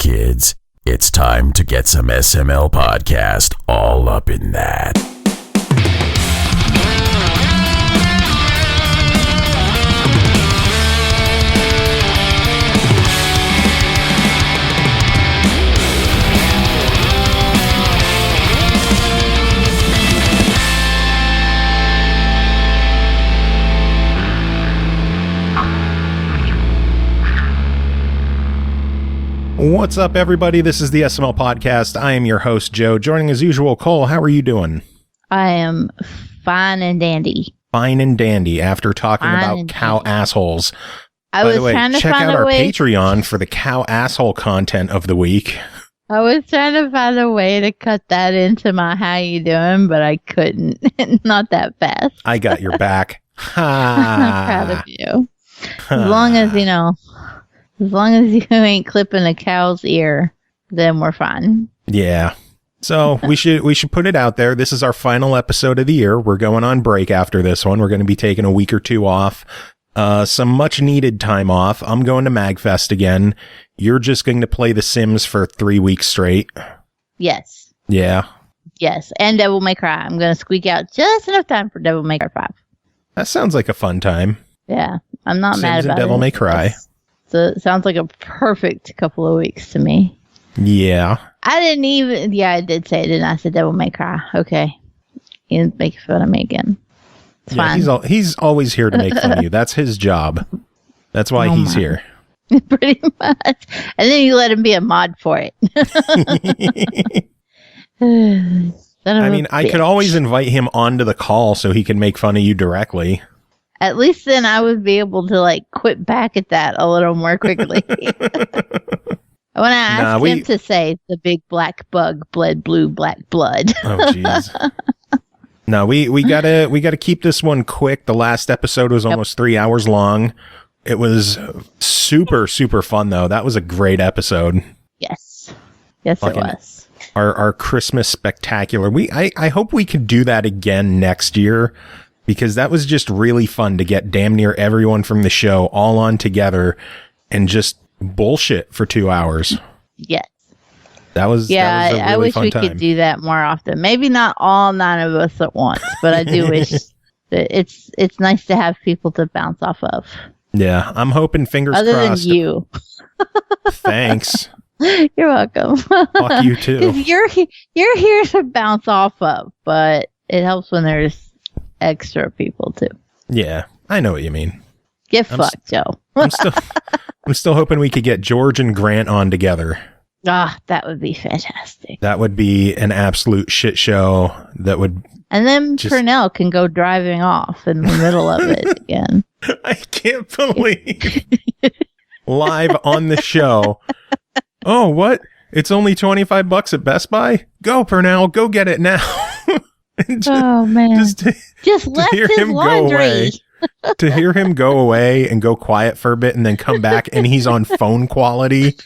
kids. It's time to get some SML podcast all up in that. What's up, everybody? This is the SML Podcast. I am your host, Joe. Joining as usual, Cole. How are you doing? I am fine and dandy. Fine and dandy after talking about cow assholes. By the way, check out our Patreon for the cow asshole content of the week. I was trying to find a way to cut that into my how you doing, but I couldn't. Not that fast. I got your back. I'm proud of you. As long as, as long as you ain't clipping a cow's ear, then we're fine. Yeah. So we should put it out there. This is our final episode of the year. We're going on break after this one. We're going to be taking a week or two off. Some much needed time off. I'm going to MagFest again. You're just going to play The Sims for 3 weeks straight. Yes. Yeah. Yes. And Devil May Cry. I'm going to squeak out just enough time for Devil May Cry 5. That sounds like a fun time. Yeah. I'm not mad about it. Devil May Cry. So it sounds like a perfect couple of weeks to me. Yeah. I did say it, didn't I? I said Devil May Cry. Okay. You didn't make fun of me again. It's fine. He's always here to make fun of you. That's his job. That's why he's here. Pretty much. And then you let him be a mod for it. I could always invite him onto the call so he can make fun of you directly. At least then I would be able to quit back at that a little more quickly. When I asked him to say the big black bug bled blue black blood. Oh jeez. No, we gotta keep this one quick. The last episode was almost 3 hours long. It was super, super fun though. That was a great episode. Yes. Yes, it was. Our Christmas spectacular. I hope we could do that again next year. Because that was just really fun to get damn near everyone from the show all on together and just bullshit for 2 hours. Yes. That was a really I wish we time. could do that more often. Maybe not all 9 of us at once, but I do wish that it's nice to have people to bounce off of. Yeah, I'm hoping fingers crossed. Other than you. Thanks. You're welcome. Fuck you too. You're here to bounce off of, but it helps when there's extra people too. Yeah, I know what you mean. Get fucked, Joe. I'm still hoping we could get George and Grant on together. Ah, that would be fantastic. That would be an absolute shit show. That would. And then Purnell can go driving off in the middle of it again. I can't believe live on the show. Oh, what? It's only $25 at Best Buy? Go, Purnell. Go get it now. Oh man! Just left his laundry. To hear him go away and go quiet for a bit and then come back and he's on phone quality.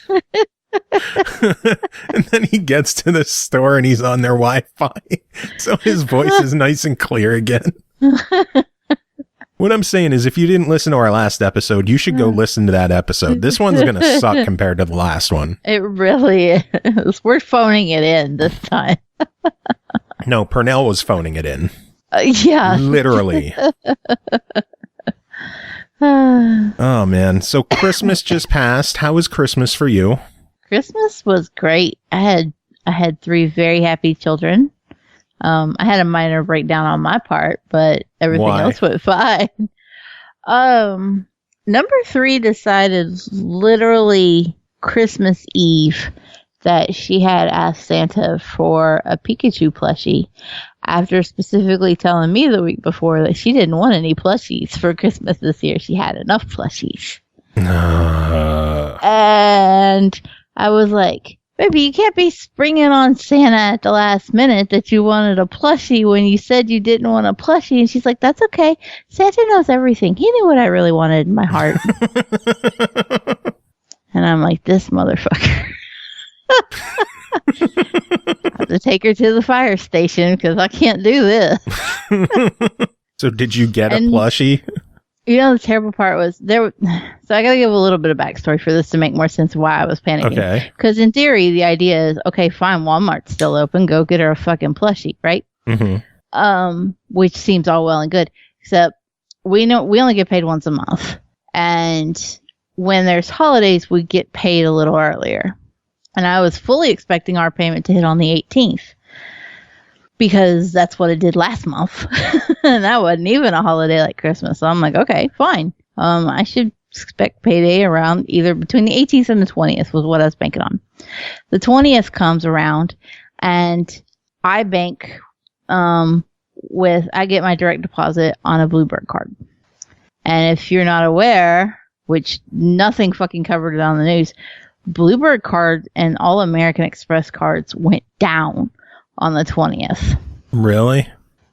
And then he gets to the store and he's on their Wi-Fi. So his voice is nice and clear again. What I'm saying is if you didn't listen to our last episode, you should go listen to that episode. This one's going to suck compared to the last one. It really is. We're phoning it in this time. No, Purnell was phoning it in. Yeah. Literally. Oh, man. So Christmas just passed. How was Christmas for you? Christmas was great. I had 3 very happy children. I had a minor breakdown on my part, but everything else went fine. Number 3 decided literally Christmas Eve that she had asked Santa for a Pikachu plushie after specifically telling me the week before that she didn't want any plushies for Christmas this year. She had enough plushies. And I was like, baby, you can't be springing on Santa at the last minute that you wanted a plushie when you said you didn't want a plushie. And she's like, that's okay. Santa knows everything. He knew what I really wanted in my heart. And I'm like, this motherfucker. I have to take her to the fire station because I can't do this. So did you get a plushie? You know, the terrible part was there. So I got to give a little bit of backstory for this to make more sense of why I was panicking. Okay. Because in theory, the idea is, okay, fine, Walmart's still open. Go get her a fucking plushie, right? Mm-hmm. Which seems all well and good, except we only get paid once a month, and when there's holidays, we get paid a little earlier. And I was fully expecting our payment to hit on the 18th. Because that's what it did last month. And that wasn't even a holiday like Christmas. So I'm like, okay, fine. I should expect payday around either between the 18th and the 20th was what I was banking on. The 20th comes around and I bank I get my direct deposit on a Bluebird card. And if you're not aware, which nothing fucking covered it on the news, Bluebird card and all American Express cards went down on the 20th. Really?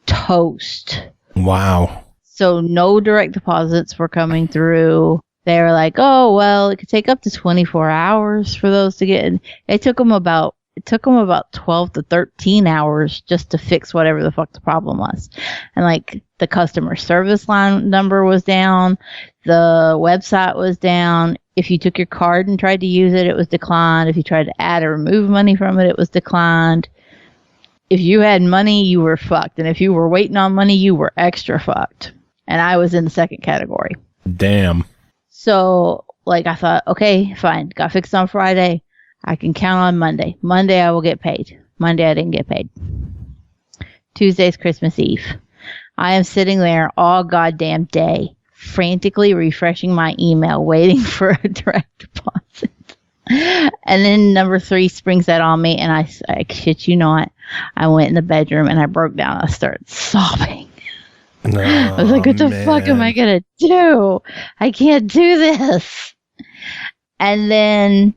Toast. Wow. So no direct deposits were coming through. They were like, oh, well, it could take up to 24 hours for those to get in. It took them about 12 to 13 hours just to fix whatever the fuck the problem was. And like the customer service line number was down. The website was down. If you took your card and tried to use it, it was declined. If you tried to add or remove money from it, it was declined. If you had money, you were fucked. And if you were waiting on money, you were extra fucked. And I was in the second category. Damn. So, like, I thought, okay, fine. Got fixed on Friday. I can count on Monday. Monday, I will get paid. Monday, I didn't get paid. Tuesday's Christmas Eve. I am sitting there all goddamn day, frantically refreshing my email, waiting for a direct deposit. And then number 3 springs that on me, and I shit you not, I went in the bedroom and I broke down. I started sobbing. No, I was like, what the fuck am I going to do? I can't do this. And then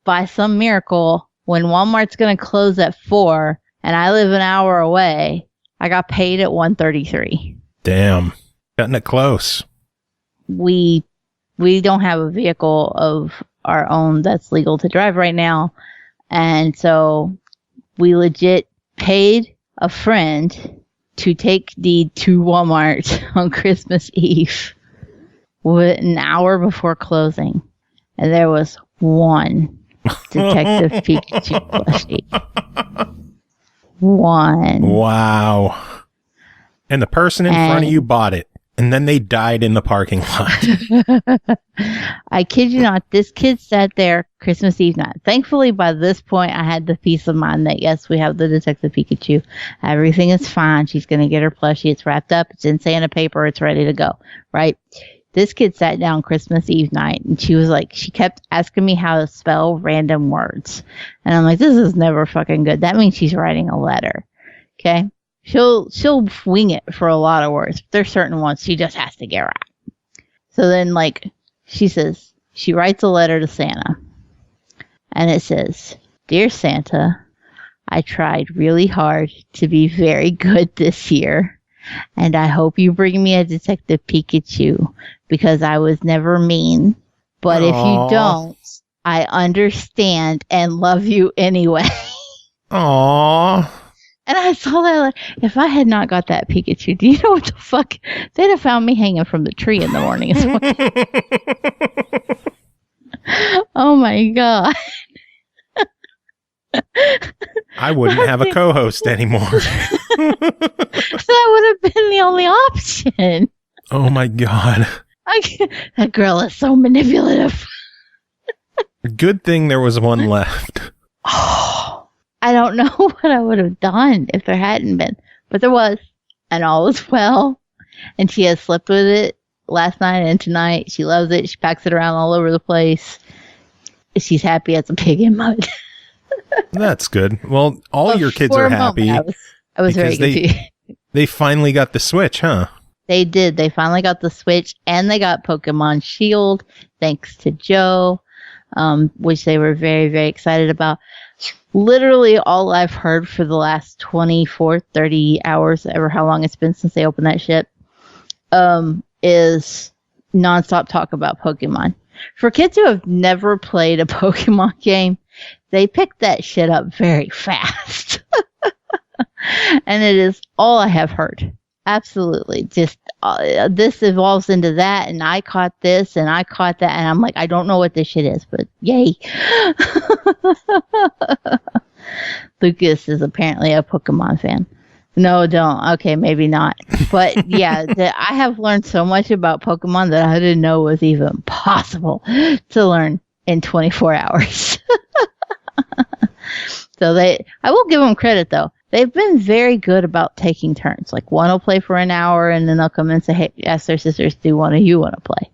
by some miracle, when Walmart's going to close at 4 and I live an hour away, I got paid at 1:33. Damn. Cutting it close. We don't have a vehicle of our own that's legal to drive right now. And so we legit paid a friend to take Deed to Walmart on Christmas Eve an hour before closing. And there was one Detective Pikachu plushie. One. Wow. And the person in front of you bought it. And then they died in the parking lot. I kid you not, this kid sat there Christmas Eve night. Thankfully, by this point, I had the peace of mind that, yes, we have the Detective Pikachu. Everything is fine. She's going to get her plushie. It's wrapped up. It's in Santa paper. It's ready to go. Right? This kid sat down Christmas Eve night, and she was like, she kept asking me how to spell random words. And I'm like, this is never fucking good. That means she's writing a letter. Okay? She'll wing it for a lot of words. There's certain ones she just has to get right. So then, like, she writes a letter to Santa. And it says, Dear Santa, I tried really hard to be very good this year. And I hope you bring me a Detective Pikachu because I was never mean. But if you don't, I understand and love you anyway. Aww. And I saw that, like, if I had not got that Pikachu, do you know what the fuck? They'd have found me hanging from the tree in the morning. Oh my God. I wouldn't have a co-host anymore. That would have been the only option. Oh my God. That girl is so manipulative. Good thing there was one left. Oh, I don't know what I would have done if there hadn't been, but there was, and all was well. And she has slept with it last night and tonight. She loves it. She packs it around all over the place. She's happy as a pig in mud. That's good. Well, all your kids are happy. I was very confused. They finally got the Switch, huh? They did. They finally got the Switch, and they got Pokemon Shield, thanks to Joe, which they were very, very excited about. Literally all I've heard for the last 24, 30 hours, ever how long it's been since they opened that shit, is nonstop talk about Pokemon. For kids who have never played a Pokemon game, they pick that shit up very fast. And it is all I have heard. absolutely. Just this evolves into that, and I caught this, and I caught that, and I'm like, I don't know what this shit is, but yay. Lucas is apparently a Pokemon fan. No, don't. Okay, maybe not. But yeah, I have learned so much about Pokemon that I didn't know was even possible to learn in 24 hours. So I will give them credit though. They've been very good about taking turns. Like one will play for an hour and then they'll come in and say, hey, ask their sisters, do one of you want to play?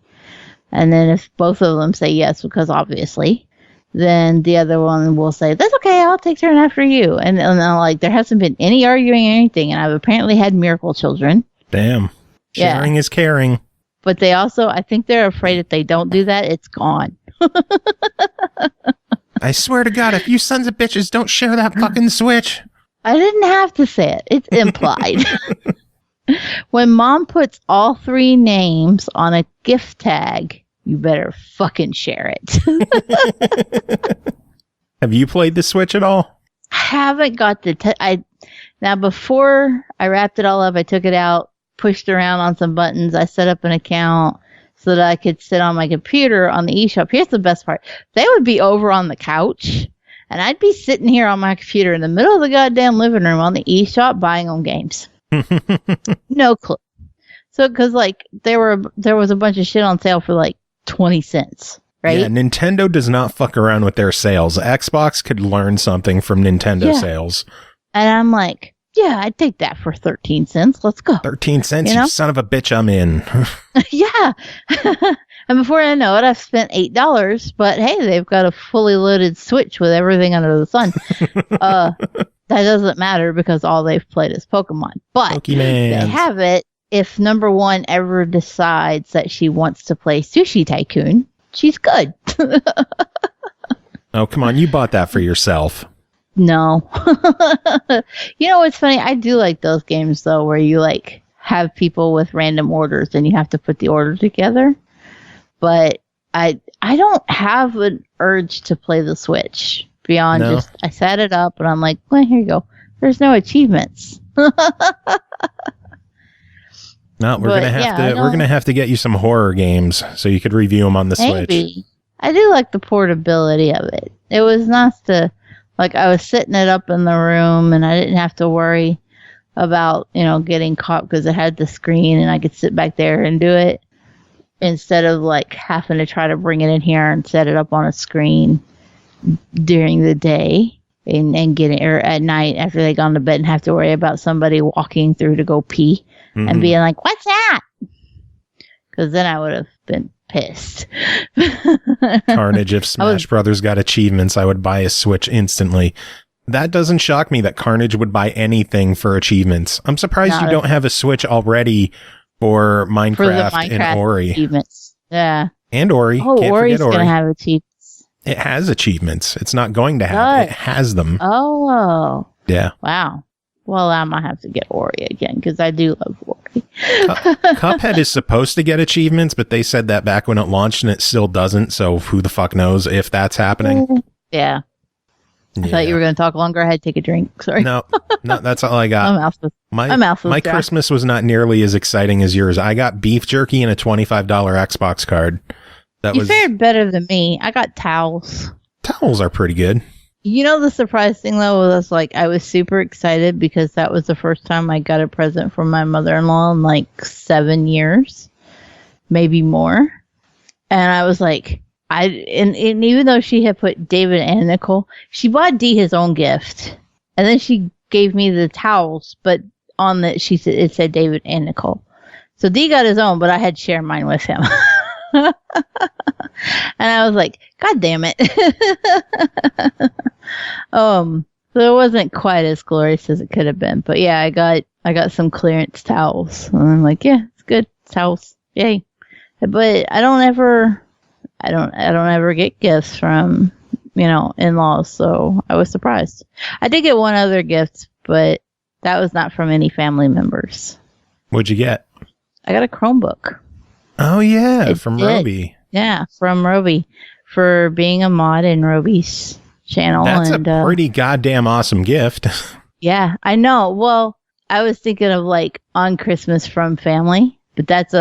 And then if both of them say yes, because obviously, then the other one will say, that's okay, I'll take turn after you. And then like, there hasn't been any arguing or anything. And I've apparently had miracle children. Damn. Sharing is caring. But they also, I think they're afraid if they don't do that, it's gone. I swear to God, if you sons of bitches don't share that fucking Switch. I didn't have to say it. It's implied. When Mom puts all 3 names on a gift tag, you better fucking share it. Have you played the Switch at all? I haven't got the... Now, before I wrapped it all up, I took it out, pushed around on some buttons. I set up an account so that I could sit on my computer on the eShop. Here's the best part. They would be over on the couch, and I'd be sitting here on my computer in the middle of the goddamn living room on the eShop buying them games. No clue. So, because like there was a bunch of shit on sale for like 20 cents, right? Yeah, Nintendo does not fuck around with their sales. Xbox could learn something from Nintendo sales. And I'm like, yeah, I'd take that for 13 cents. Let's go. 13 cents, you son of a bitch, I'm in. Yeah. And before I know it, I've spent $8, but hey, they've got a fully loaded Switch with everything under the sun. That doesn't matter because all they've played is Pokemon. But they have it if number 1 ever decides that she wants to play Sushi Tycoon. She's good. Oh, come on. You bought that for yourself. No. You know what's funny? I do like those games, though, where you like have people with random orders and you have to put the order together. But I don't have an urge to play the Switch beyond just I set it up and I'm like, well, here you go. There's no achievements. No, we're gonna have to get you some horror games so you could review them on the Switch. I do like the portability of it. It was nice to like I was sitting it up in the room and I didn't have to worry about getting caught because it had the screen and I could sit back there and do it instead of like having to try to bring it in here and set it up on a screen during the day and get it or at night after they gone to bed and have to worry about somebody walking through to go pee and being like, what's that? Because then I would have been pissed. Carnage, if Smash Brothers got achievements, I would buy a Switch instantly. That doesn't shock me that Carnage would buy anything for achievements. I'm surprised you don't have a Switch already for Minecraft and Ori. Achievements. Yeah. And Ori. Oh, Ori's going to have achievements. It has achievements. It's not going to have. It has them. Oh. Yeah. Wow. Well, I might have to get Ori again because I do love Ori. Cuphead is supposed to get achievements, but they said that back when it launched and it still doesn't. So who the fuck knows if that's happening? Yeah. I thought you were going to talk longer. I had to take a drink. Sorry. No, that's all I got. My Jack. Christmas was not nearly as exciting as yours. I got beef jerky and a $25 Xbox card. You fared better than me. I got towels. Towels are pretty good. The surprise thing though was like I was super excited because that was the first time I got a present from my mother-in-law in like 7 years, maybe more. And I was like, and even though she had put David and Nicole, she bought D his own gift, and then she gave me the towels, but on it said David and Nicole. So D got his own, but I had to share mine with him. And I was like, God damn it. So it wasn't quite as glorious as it could have been. But yeah, I got some clearance towels. And I'm like, yeah, it's good. Towels. Yay. But I don't ever get gifts from, in-laws, so I was surprised. I did get one other gift, but that was not from any family members. What'd you get? I got a Chromebook. Oh, yeah, from Roby. Yeah, from Roby for being a mod in Roby's channel. That's a pretty goddamn awesome gift. Yeah, I know. Well, I was thinking of like On Christmas from Family, but that's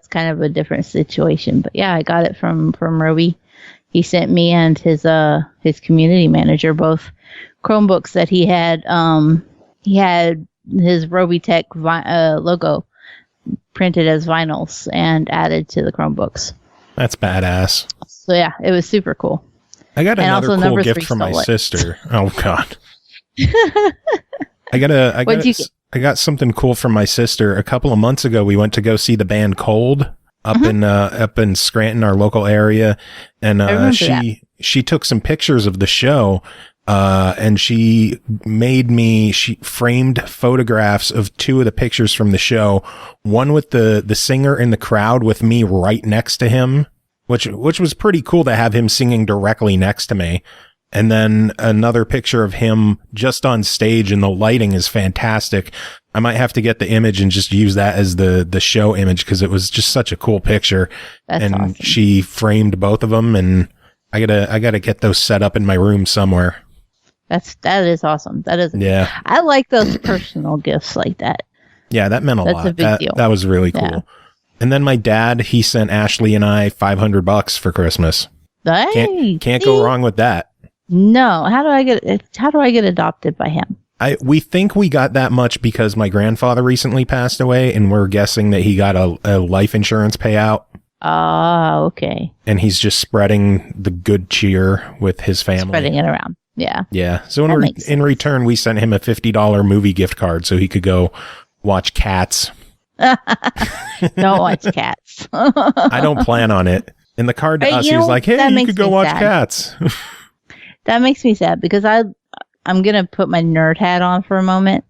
kind of a different situation. But yeah, I got it from Roby. He sent me and his community manager both Chromebooks that he had. He had his Roby Tech logo printed as vinyls and added to the Chromebooks. That's badass. So yeah, it was super cool. I got and another cool gift from my sister. Oh God. I got something cool from my sister. A couple of months ago, we went to go see the band Cold up in Scranton, our local area, and she took some pictures of the show, and she framed photographs of two of the pictures from the show. One with the singer in the crowd with me right next to him, which was pretty cool to have him singing directly next to me. And then another picture of him just on stage, and the lighting is fantastic. I might have to get the image and just use that as the show image, because it was just such a cool picture. That's awesome. She framed both of them, and I gotta get those set up in my room somewhere. That is awesome. That is. Yeah. I like those personal gifts like that. Yeah, that meant a lot. That's a big deal. That was really cool. Yeah. And then my dad, he sent Ashley and I $500 for Christmas. Hey, can't go wrong with that. No. How do I get adopted by him? We think we got that much because my grandfather recently passed away, and we're guessing that he got a life insurance payout. Ah, okay. And he's just spreading the good cheer with his family. Spreading it around. Yeah. Yeah. So in return, we sent him a $50 movie gift card so he could go watch Cats. Don't watch Cats. I don't plan on it. In the card to us, he was like, hey, you could go watch Cats. That makes me sad because I'm going to put my nerd hat on for a moment.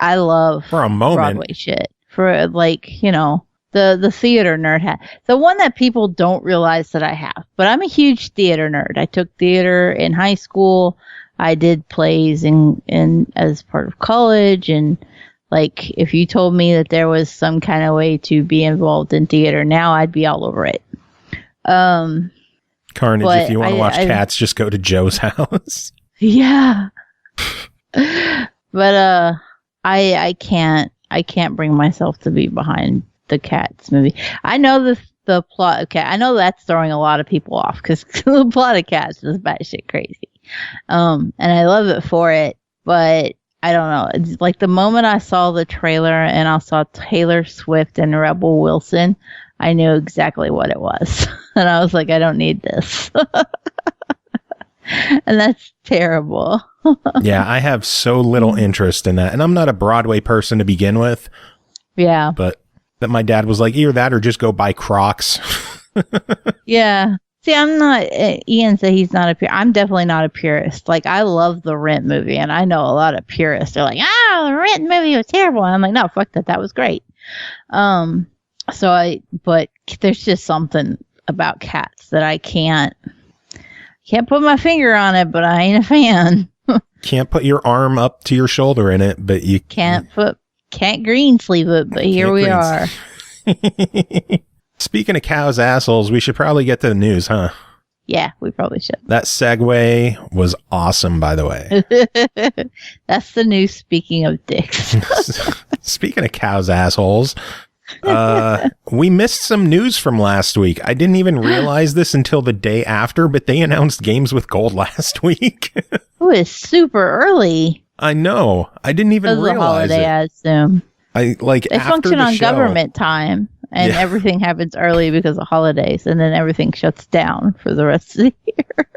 I love Broadway shit. For the theater nerd hat. The one that people don't realize that I have. But I'm a huge theater nerd. I took theater in high school. I did plays in as part of college. And like, if you told me that there was some kind of way to be involved in theater now, I'd be all over it. Carnage, if you want to watch Cats, just go to Joe's house. Yeah. But I can't bring myself to be behind the Cats movie. I know the plot of Cats. I know that's throwing a lot of people off because the plot of Cats is batshit crazy. And I love it for it, but I don't know. It's like the moment I saw the trailer and I saw Taylor Swift and Rebel Wilson, I knew exactly what it was. And I was like, I don't need this. And that's terrible. Yeah, I have so little interest in that. And I'm not a Broadway person to begin with. Yeah. But that my dad was like, either that or just go buy Crocs. Yeah. See, I'm not, Ian said he's not a purist. I'm definitely not a purist. Like, I love the Rent movie, and I know a lot of purists. They're like, the Rent movie was terrible. And I'm like, no, fuck that. That was great. But there's just something about Cats that I can't put my finger on it, but I ain't a fan. Can't put your arm up to your shoulder in it, but you can't green sleeve it, but here we are. Speaking of cows' assholes, we should probably get to the news, huh? Yeah, we probably should. That segue was awesome, by the way. That's the news, speaking of dicks. Speaking of cows' assholes, we missed some news from last week. I didn't even realize this until the day after, but they announced Games with Gold last week. Oh, it's super early. I know. I didn't even realize holiday, it. I assume. They function on government time, and everything happens early because of holidays, and then everything shuts down for the rest of the year.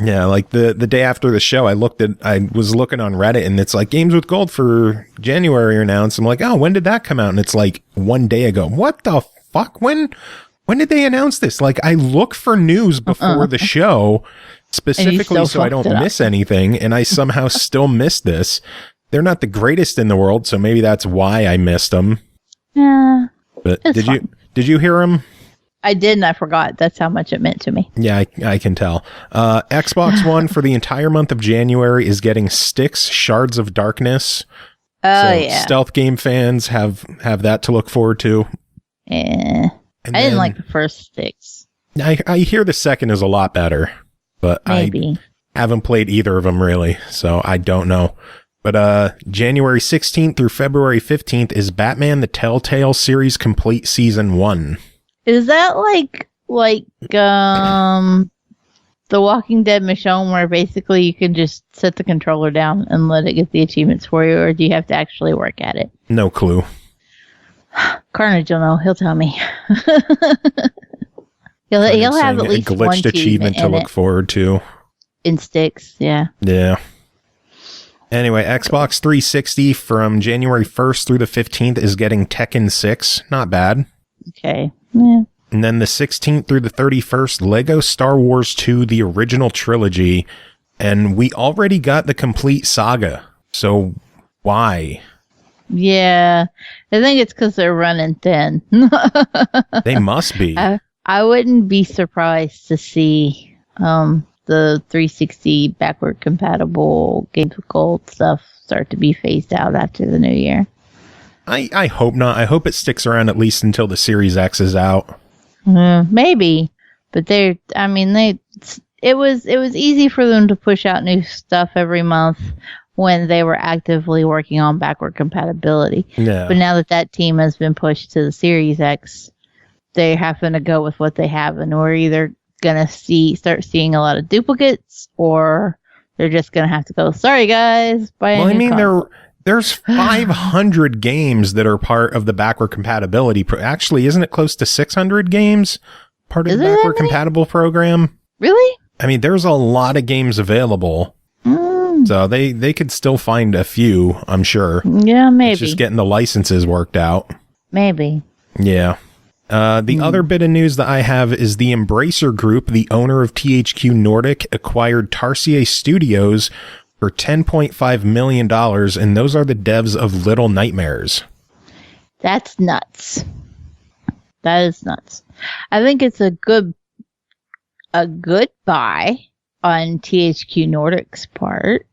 Yeah, like the day after the show, I was looking on Reddit, and it's like Games with Gold for January are announced. I'm like, oh, when did that come out? And it's like one day ago. What the fuck? When did they announce this? Like, I look for news before the show specifically so I don't miss anything, and I somehow still missed this. They're not the greatest in the world, so maybe that's why I missed them. Yeah, but did you hear them? I did, and I forgot. That's how much it meant to me. Yeah, I can tell. Xbox One for the entire month of January is getting Styx Shards of Darkness. Oh, yeah. Stealth game fans have that to look forward to. Yeah. I didn't like the first Styx. I hear the second is a lot better, but maybe. I haven't played either of them really, so I don't know. But January 16th through February 15th is Batman the Telltale Series Complete Season 1. Is that like The Walking Dead Michonne, where basically you can just set the controller down and let it get the achievements for you, or do you have to actually work at it? No clue. Carnage will know. He'll tell me. he'll have at least a glitched one achievement to look forward to. In Sticks, yeah. Yeah. Anyway, Xbox 360 from January 1st through the 15th is getting Tekken 6. Not bad. Okay. Yeah. And then the 16th through the 31st, Lego Star Wars 2, the original trilogy. And we already got the complete saga. So why? Yeah. I think it's because they're running thin. They must be. I wouldn't be surprised to see the 360 backward compatible Games with Gold stuff start to be phased out after the new year. I hope not. I hope it sticks around at least until the Series X is out. Maybe, but it was easy for them to push out new stuff every month when they were actively working on backward compatibility. Yeah. But now that team has been pushed to the Series X, they're having to go with what they have, and we're either gonna start seeing a lot of duplicates, or they're just gonna have to go, sorry guys, buy a new console. There's 500 games that are part of the backward compatibility. Actually, isn't it close to 600 games part of the backward compatible program? Really? I mean, there's a lot of games available. So they could still find a few, I'm sure. Yeah, maybe. It's just getting the licenses worked out. Maybe. Yeah. The other bit of news that I have is the Embracer Group, the owner of THQ Nordic, acquired Tarsier Studios for $10.5 million, and those are the devs of Little Nightmares. That's nuts. That is nuts. I think it's a good buy on THQ Nordic's part,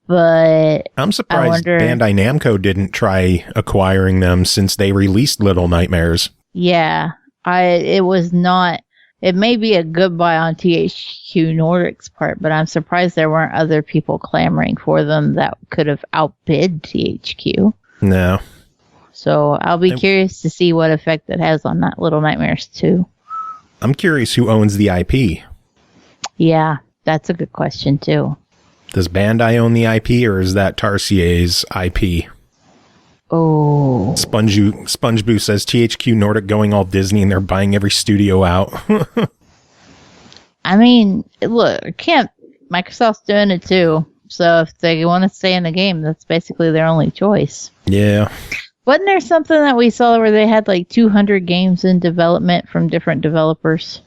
but I'm surprised Bandai Namco didn't try acquiring them since they released Little Nightmares. Yeah, it may be a good buy on THQ Nordic's part, but I'm surprised there weren't other people clamoring for them that could have outbid THQ. No. So I'll be curious to see what effect it has on that Little Nightmares 2. I'm curious who owns the IP. Yeah, that's a good question too. Does Bandai own the IP, or is that Tarsier's IP? Oh. SpongeBoo says THQ Nordic going all Disney and they're buying every studio out. I mean, look, Microsoft's doing it too. So if they want to stay in the game, that's basically their only choice. Yeah. Wasn't there something that we saw where they had like 200 games in development from different developers?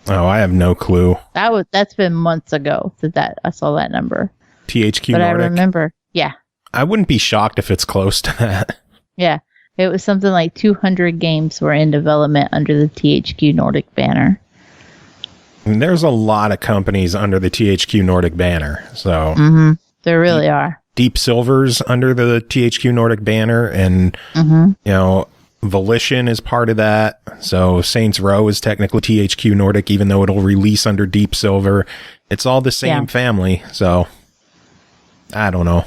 Oh, I have no clue. That's been months ago that I saw that number. THQ Nordic. But I remember, yeah. I wouldn't be shocked if it's close to that. Yeah, it was something like 200 games were in development under the THQ Nordic banner. And there's a lot of companies under the THQ Nordic banner, so there really are. Deep Silver's under the THQ Nordic banner, and Volition is part of that. So Saints Row is technically THQ Nordic, even though it'll release under Deep Silver. It's all the same family, so I don't know.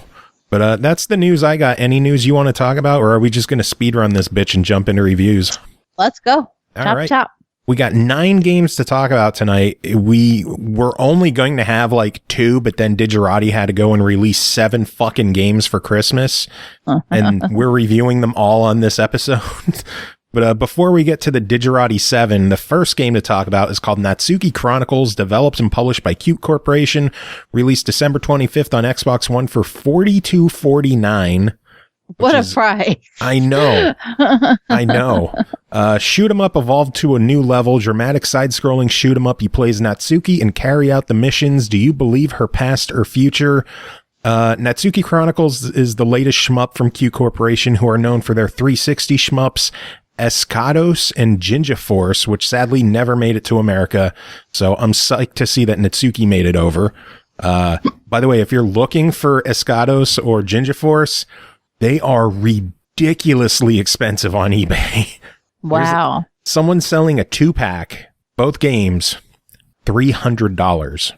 But that's the news I got. Any news you want to talk about, or are we just going to speed run this bitch and jump into reviews? Let's go. Chop. We got 9 games to talk about tonight. We were only going to have like 2, but then Digerati had to go and release 7 fucking games for Christmas. And we're reviewing them all on this episode. But before we get to the Digerati 7, the first game to talk about is called Natsuki Chronicles, developed and published by Qute Corporation, released December 25th on Xbox One for $42.49. What a price. I know. Shoot 'em up evolved to a new level. Dramatic side-scrolling shoot 'em up. You play as Natsuki and carry out the missions. Do you believe her past or future? Natsuki Chronicles is the latest shmup from Qute Corporation, who are known for their 360 shmups, Escados and Jinja Force, which sadly never made it to America. So I'm psyched to see that Natsuki made it over. By the way, if you're looking for Escados or Jinja Force, they are ridiculously expensive on eBay. Wow. Someone's selling a 2-pack, both games, $300.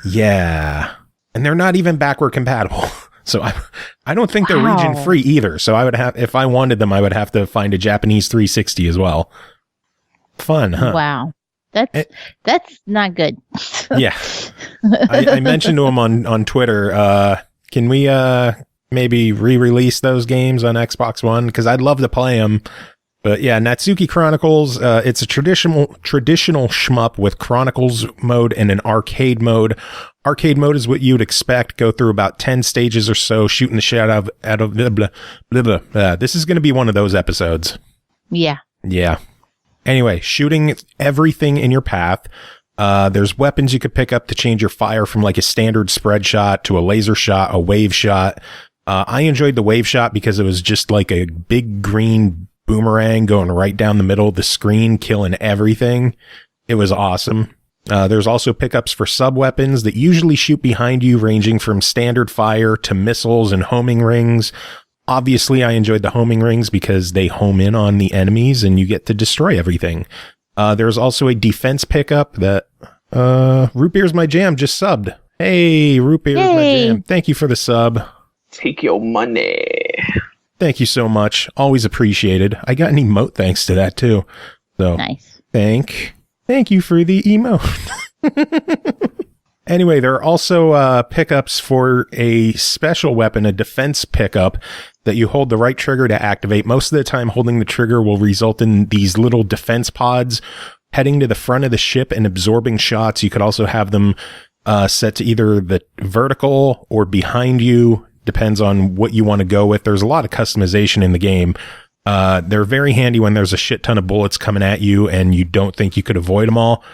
Yeah. and they're not even backward compatible. So I don't think they're region free either. So I would have, if I wanted them, I would have to find a Japanese 360 as well. Fun, huh? Wow. That's not good. Yeah. I mentioned to him on Twitter, can we maybe re-release those games on Xbox One? Because I'd love to play them. But yeah, Natsuki Chronicles, it's a traditional shmup with Chronicles mode and an arcade mode. Arcade mode is what you'd expect. Go through about 10 stages or so, shooting the shit out of blah, blah, blah, blah. This is going to be one of those episodes. Yeah. Yeah. Anyway, shooting everything in your path. There's weapons you could pick up to change your fire from like a standard spread shot to a laser shot, a wave shot. I enjoyed the wave shot because it was just like a big green boomerang going right down the middle of the screen, killing everything. It was awesome. There's also pickups for sub-weapons that usually shoot behind you, ranging from standard fire to missiles and homing rings. Obviously, I enjoyed the homing rings because they home in on the enemies and you get to destroy everything. There's also a defense pickup that Root Beer's My Jam just subbed. Hey, Root Beer's My Jam. Thank you for the sub. Take your money. Thank you so much. Always appreciated. I got an emote thanks to that too. So nice. Thank you for the emote. Anyway, there are also pickups for a special weapon, a defense pickup that you hold the right trigger to activate. Most of the time, holding the trigger will result in these little defense pods heading to the front of the ship and absorbing shots. You could also have them set to either the vertical or behind you. Depends on what you want to go with. There's a lot of customization in the game. They're very handy when there's a shit ton of bullets coming at you and you don't think you could avoid them all.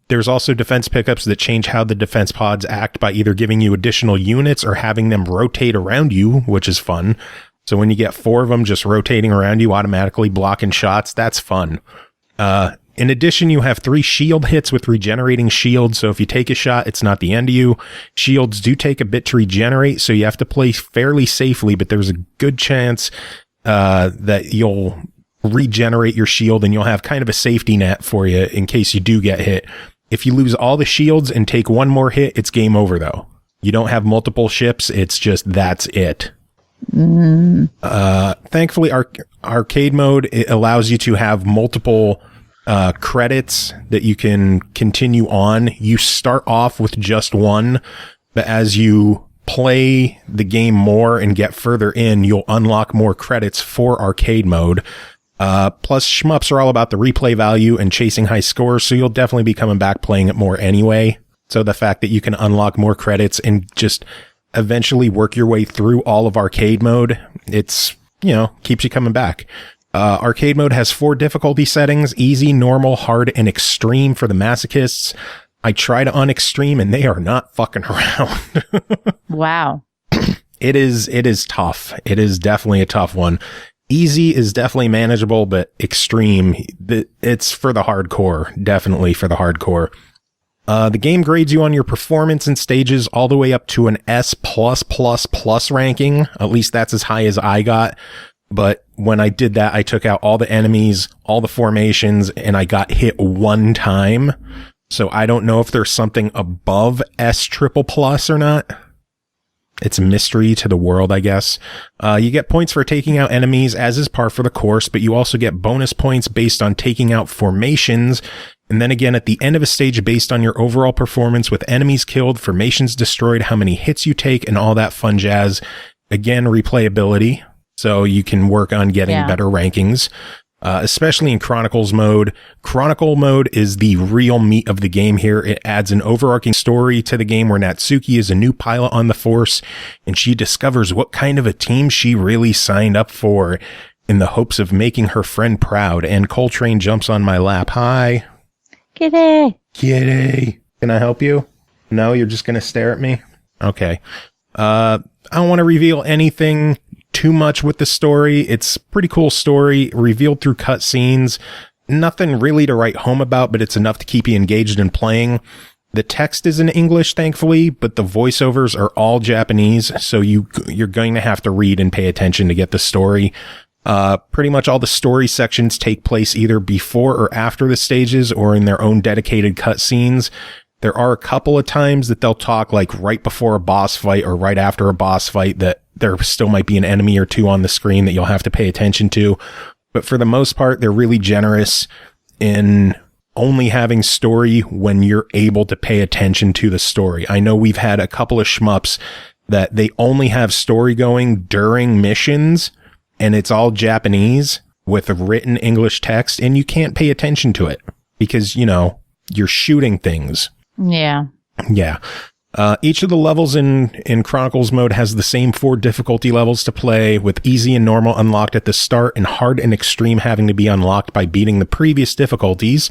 There's also defense pickups that change how the defense pods act by either giving you additional units or having them rotate around you, which is fun. So when you get 4 of them just rotating around you, automatically blocking shots, that's fun. In addition, you have 3 shield hits with regenerating shields. So if you take a shot, it's not the end of you. Shields do take a bit to regenerate, so you have to play fairly safely, but there's a good chance that you'll regenerate your shield and you'll have kind of a safety net for you in case you do get hit. If you lose all the shields and take one more hit, it's game over though. You don't have multiple ships. It's just, that's it. Thankfully, arcade mode, it allows you to have multiple credits that you can continue on. You start off with just one, but as you play the game more and get further in, you'll unlock more credits for arcade mode. Plus, shmups are all about the replay value and chasing high scores, so you'll definitely be coming back playing it more anyway. So the fact that you can unlock more credits and just eventually work your way through all of arcade mode, it's, keeps you coming back. Arcade mode has 4 difficulty settings: easy, normal, hard, and extreme for the masochists. I tried on extreme and they are not fucking around. Wow. It is tough. It is definitely a tough one. Easy is definitely manageable, but extreme, it's for the hardcore. Definitely for the hardcore. The game grades you on your performance in stages all the way up to an S+++ ranking. At least that's as high as I got. But when I did that, I took out all the enemies, all the formations, and I got hit 1 time. So I don't know if there's something above S++ or not. It's a mystery to the world, I guess. You get points for taking out enemies, as is par for the course, but you also get bonus points based on taking out formations. And then again, at the end of a stage, based on your overall performance with enemies killed, formations destroyed, how many hits you take, and all that fun jazz. Again, replayability. So you can work on getting better rankings. Especially in Chronicles mode. Chronicle mode is the real meat of the game here. It adds an overarching story to the game where Natsuki is a new pilot on the Force, and she discovers what kind of a team she really signed up for in the hopes of making her friend proud. And Coltrane jumps on my lap. Hi. Kitty. Can I help you? No, you're just going to stare at me? Okay. I don't want to reveal anything too much with the story. It's a pretty cool story revealed through cutscenes. Nothing really to write home about, but it's enough to keep you engaged in playing. The text is in English, thankfully, but the voiceovers are all Japanese, so you're going to have to read and pay attention to get the story. Pretty much all the story sections take place either before or after the stages or in their own dedicated cutscenes. There are a couple of times that they'll talk like right before a boss fight or right after a boss fight that there still might be an enemy or two on the screen that you'll have to pay attention to. But for the most part, they're really generous in only having story when you're able to pay attention to the story. I know we've had a couple of shmups that they only have story going during missions, and it's all Japanese with a written English text, and you can't pay attention to it because, you know, you're shooting things. Yeah. Yeah. Each of the levels in Chronicles mode has the same 4 difficulty levels to play, with easy and normal unlocked at the start and hard and extreme having to be unlocked by beating the previous difficulties.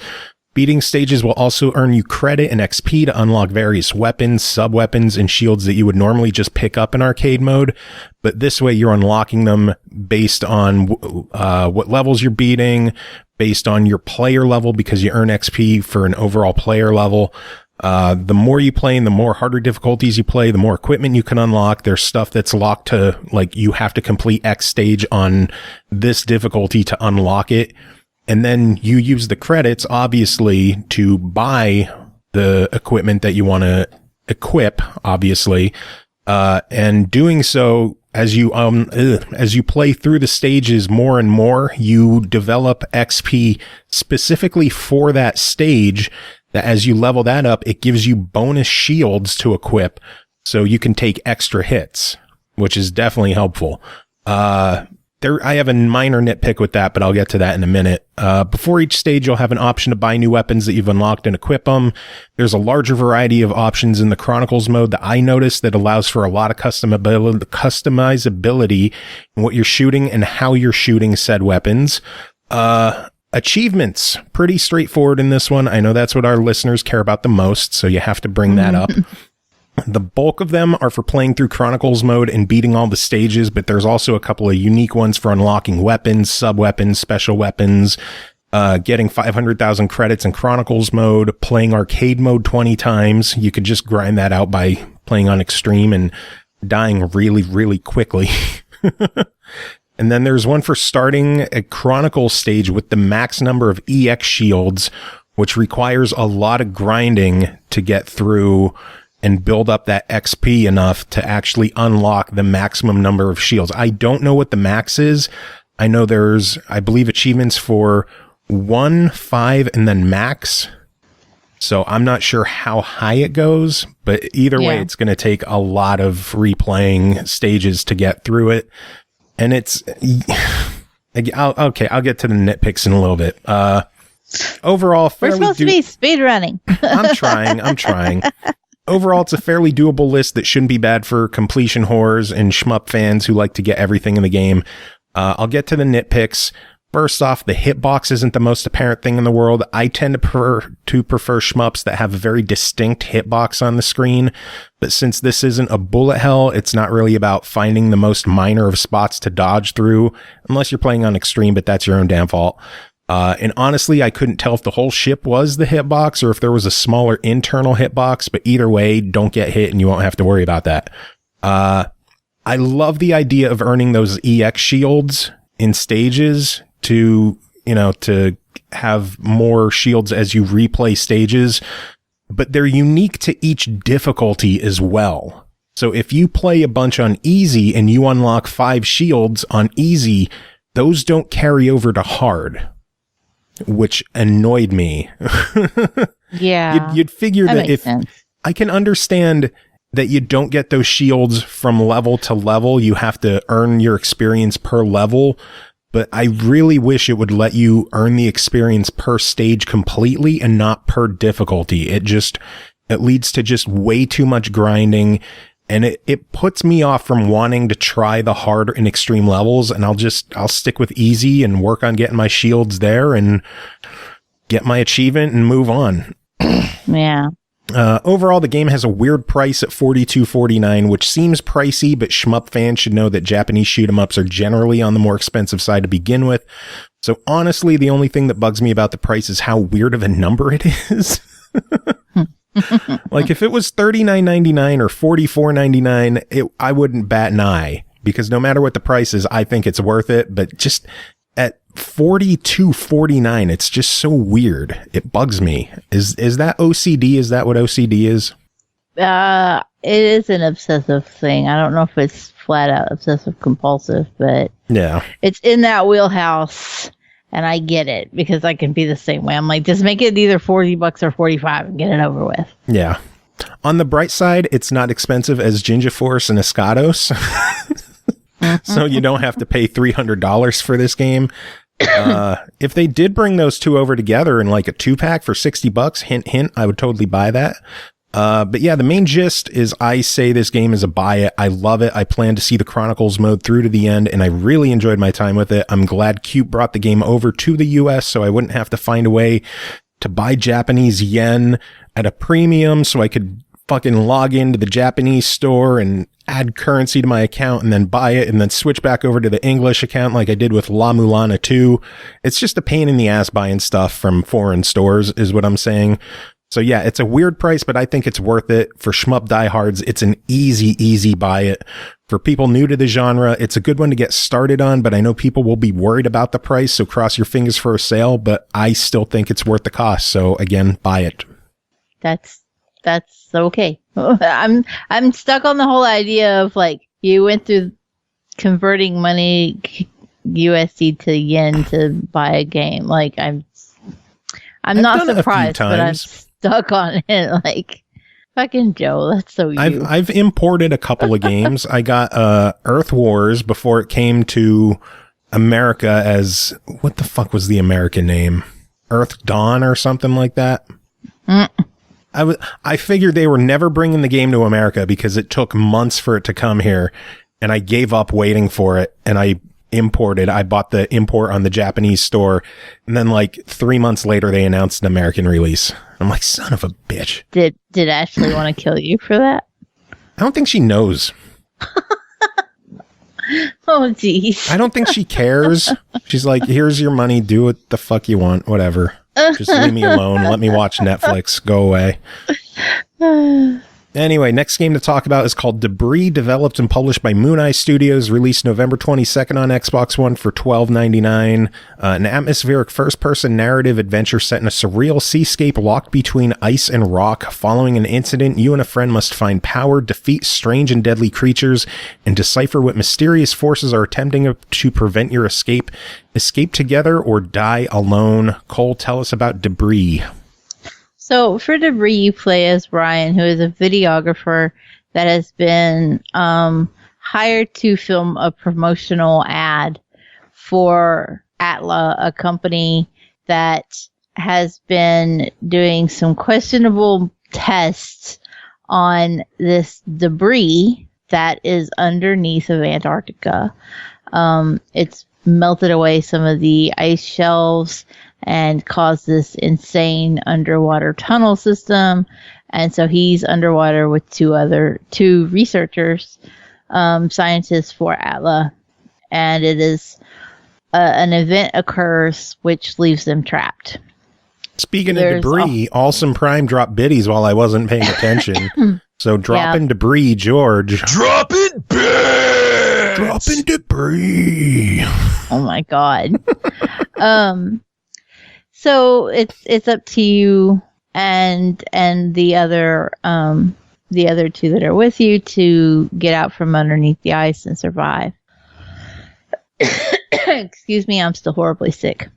Beating stages will also earn you credit and XP to unlock various weapons, sub-weapons, and shields that you would normally just pick up in arcade mode. But this way you're unlocking them based on what levels you're beating, based on your player level, because you earn XP for an overall player level. The more you play and the more harder difficulties you play, the more equipment you can unlock. There's stuff that's locked to, like, you have to complete X stage on this difficulty to unlock it. And then you use the credits, obviously, to buy the equipment that you want to equip, obviously. And doing so, as you play through the stages more and more, you develop XP specifically for that stage, that as you level that up, it gives you bonus shields to equip, so you can take extra hits, which is definitely helpful. I have a minor nitpick with that, but I'll get to that in a minute. Before each stage, you'll have an option to buy new weapons that you've unlocked and equip them. There's a larger variety of options in the Chronicles mode that I noticed that allows for a lot of customizability in what you're shooting and how you're shooting said weapons. Achievements, pretty straightforward in this one. I know that's what our listeners care about the most, so you have to bring that up. The bulk of them are for playing through Chronicles mode and beating all the stages, but there's also a couple of unique ones for unlocking weapons, sub-weapons, special weapons, getting 500,000 credits in Chronicles mode, playing arcade mode 20 times. You could just grind that out by playing on extreme and dying really, really quickly. And then there's one for starting a Chronicles stage with the max number of EX shields, which requires a lot of grinding to get through and build up that XP enough to actually unlock the maximum number of shields. I don't know what the max is. I know there's, I believe, achievements for 1, 5, and then max. So I'm not sure how high it goes, but either way, it's going to take a lot of replaying stages to get through it. And it's, I'll get to the nitpicks in a little bit. Overall, we're supposed to be speedrunning. I'm trying. Overall, it's a fairly doable list that shouldn't be bad for completion whores and shmup fans who like to get everything in the game. I'll get to the nitpicks. First off, the hitbox isn't the most apparent thing in the world. I tend to prefer shmups that have a very distinct hitbox on the screen. But since this isn't a bullet hell, it's not really about finding the most minor of spots to dodge through, unless you're playing on extreme, but that's your own damn fault. And honestly, I couldn't tell if the whole ship was the hitbox or if there was a smaller internal hitbox, but either way, don't get hit and you won't have to worry about that. I love the idea of earning those EX shields in stages to have more shields as you replay stages, but they're unique to each difficulty as well. So if you play a bunch on easy and you unlock 5 shields on easy, those don't carry over to hard, which annoyed me. Yeah. You'd figure that if sense. I can understand that you don't get those shields from level to level, you have to earn your experience per level. But I really wish it would let you earn the experience per stage completely and not per difficulty. It leads to just way too much grinding, and it puts me off from wanting to try the hard and extreme levels, and I'll stick with easy and work on getting my shields there and get my achievement and move on. Yeah. Overall, the game has a weird price at $42.49, which seems pricey, but shmup fans should know that Japanese shoot-'em-ups are generally on the more expensive side to begin with. So honestly, the only thing that bugs me about the price is how weird of a number it is. Like if it was $39.99 or $44.99, I wouldn't bat an eye, because no matter what the price is, I think it's worth it. But just at $42.49. It's just so weird. It bugs me. Is that OCD? Is that what OCD is? It is an obsessive thing. I don't know if it's flat out obsessive compulsive, but yeah, it's in that wheelhouse, and I get it because I can be the same way. I'm like, just make it either $40 or $45 and get it over with. Yeah. On the bright side, it's not expensive as Ginger Force and Escados. So you don't have to pay $300 for this game. If they did bring those two over together in like a 2-pack for $60, hint, hint, I would totally buy that. But yeah, the main gist is I say this game is a buy it. I love it. I plan to see the Chronicles mode through to the end, and I really enjoyed my time with it. I'm glad Qute brought the game over to the US so I wouldn't have to find a way to buy Japanese yen at a premium so I could fucking log into the Japanese store and add currency to my account and then buy it and then switch back over to the English account like I did with La Mulana 2. It's just a pain in the ass buying stuff from foreign stores is what I'm saying. So yeah, it's a weird price, but I think it's worth it. For shmup diehards, it's an easy buy it. For people new to the genre, it's a good one to get started on, but I know people will be worried about the price, so cross your fingers for a sale, but I still think it's worth the cost. So again, buy it. That's okay. I'm stuck on the whole idea of like you went through converting money USD to yen to buy a game. Like I'm not surprised, but I'm stuck on it. Like fucking Joe, that's so you. I've imported a couple of games. I got Earth Wars before it came to America as what the fuck was the American name? Earth Dawn or something like that. I figured they were never bringing the game to America because it took months for it to come here, and I gave up waiting for it, and I bought the import on the Japanese store, and then like 3 months later they announced an American release. I'm like, son of a bitch. Did Ashley want to kill you for that? I don't think she knows. Oh jeez. I don't think she cares. She's like, here's your money, do what the fuck you want, whatever. Just leave me alone. Let me watch Netflix. Go away. Anyway, next game to talk about is called Debris, developed and published by Moonray Studios, released November 22nd on Xbox One for $12.99. An atmospheric first-person narrative adventure set in a surreal seascape locked between ice and rock. Following an incident, you and a friend must find power, defeat strange and deadly creatures, and decipher what mysterious forces are attempting to prevent your escape. Escape together or die alone. Cole, tell us about Debris. So for Debris, you play as Ryan, who is a videographer that has been hired to film a promotional ad for Atla, a company that has been doing some questionable tests on this debris that is underneath of Antarctica. It's melted away some of the ice shelves and caused this insane underwater tunnel system. And so he's underwater with two researchers, scientists for Atla. And it is an event occurs which leaves them trapped. Speaking of Debris, Awesome Prime dropped biddies while I wasn't paying attention. So dropping Debris, George. Dropping bits! Dropping Debris. Oh my God. So it's up to you and the other two that are with you to get out from underneath the ice and survive. Excuse me, I'm still horribly sick.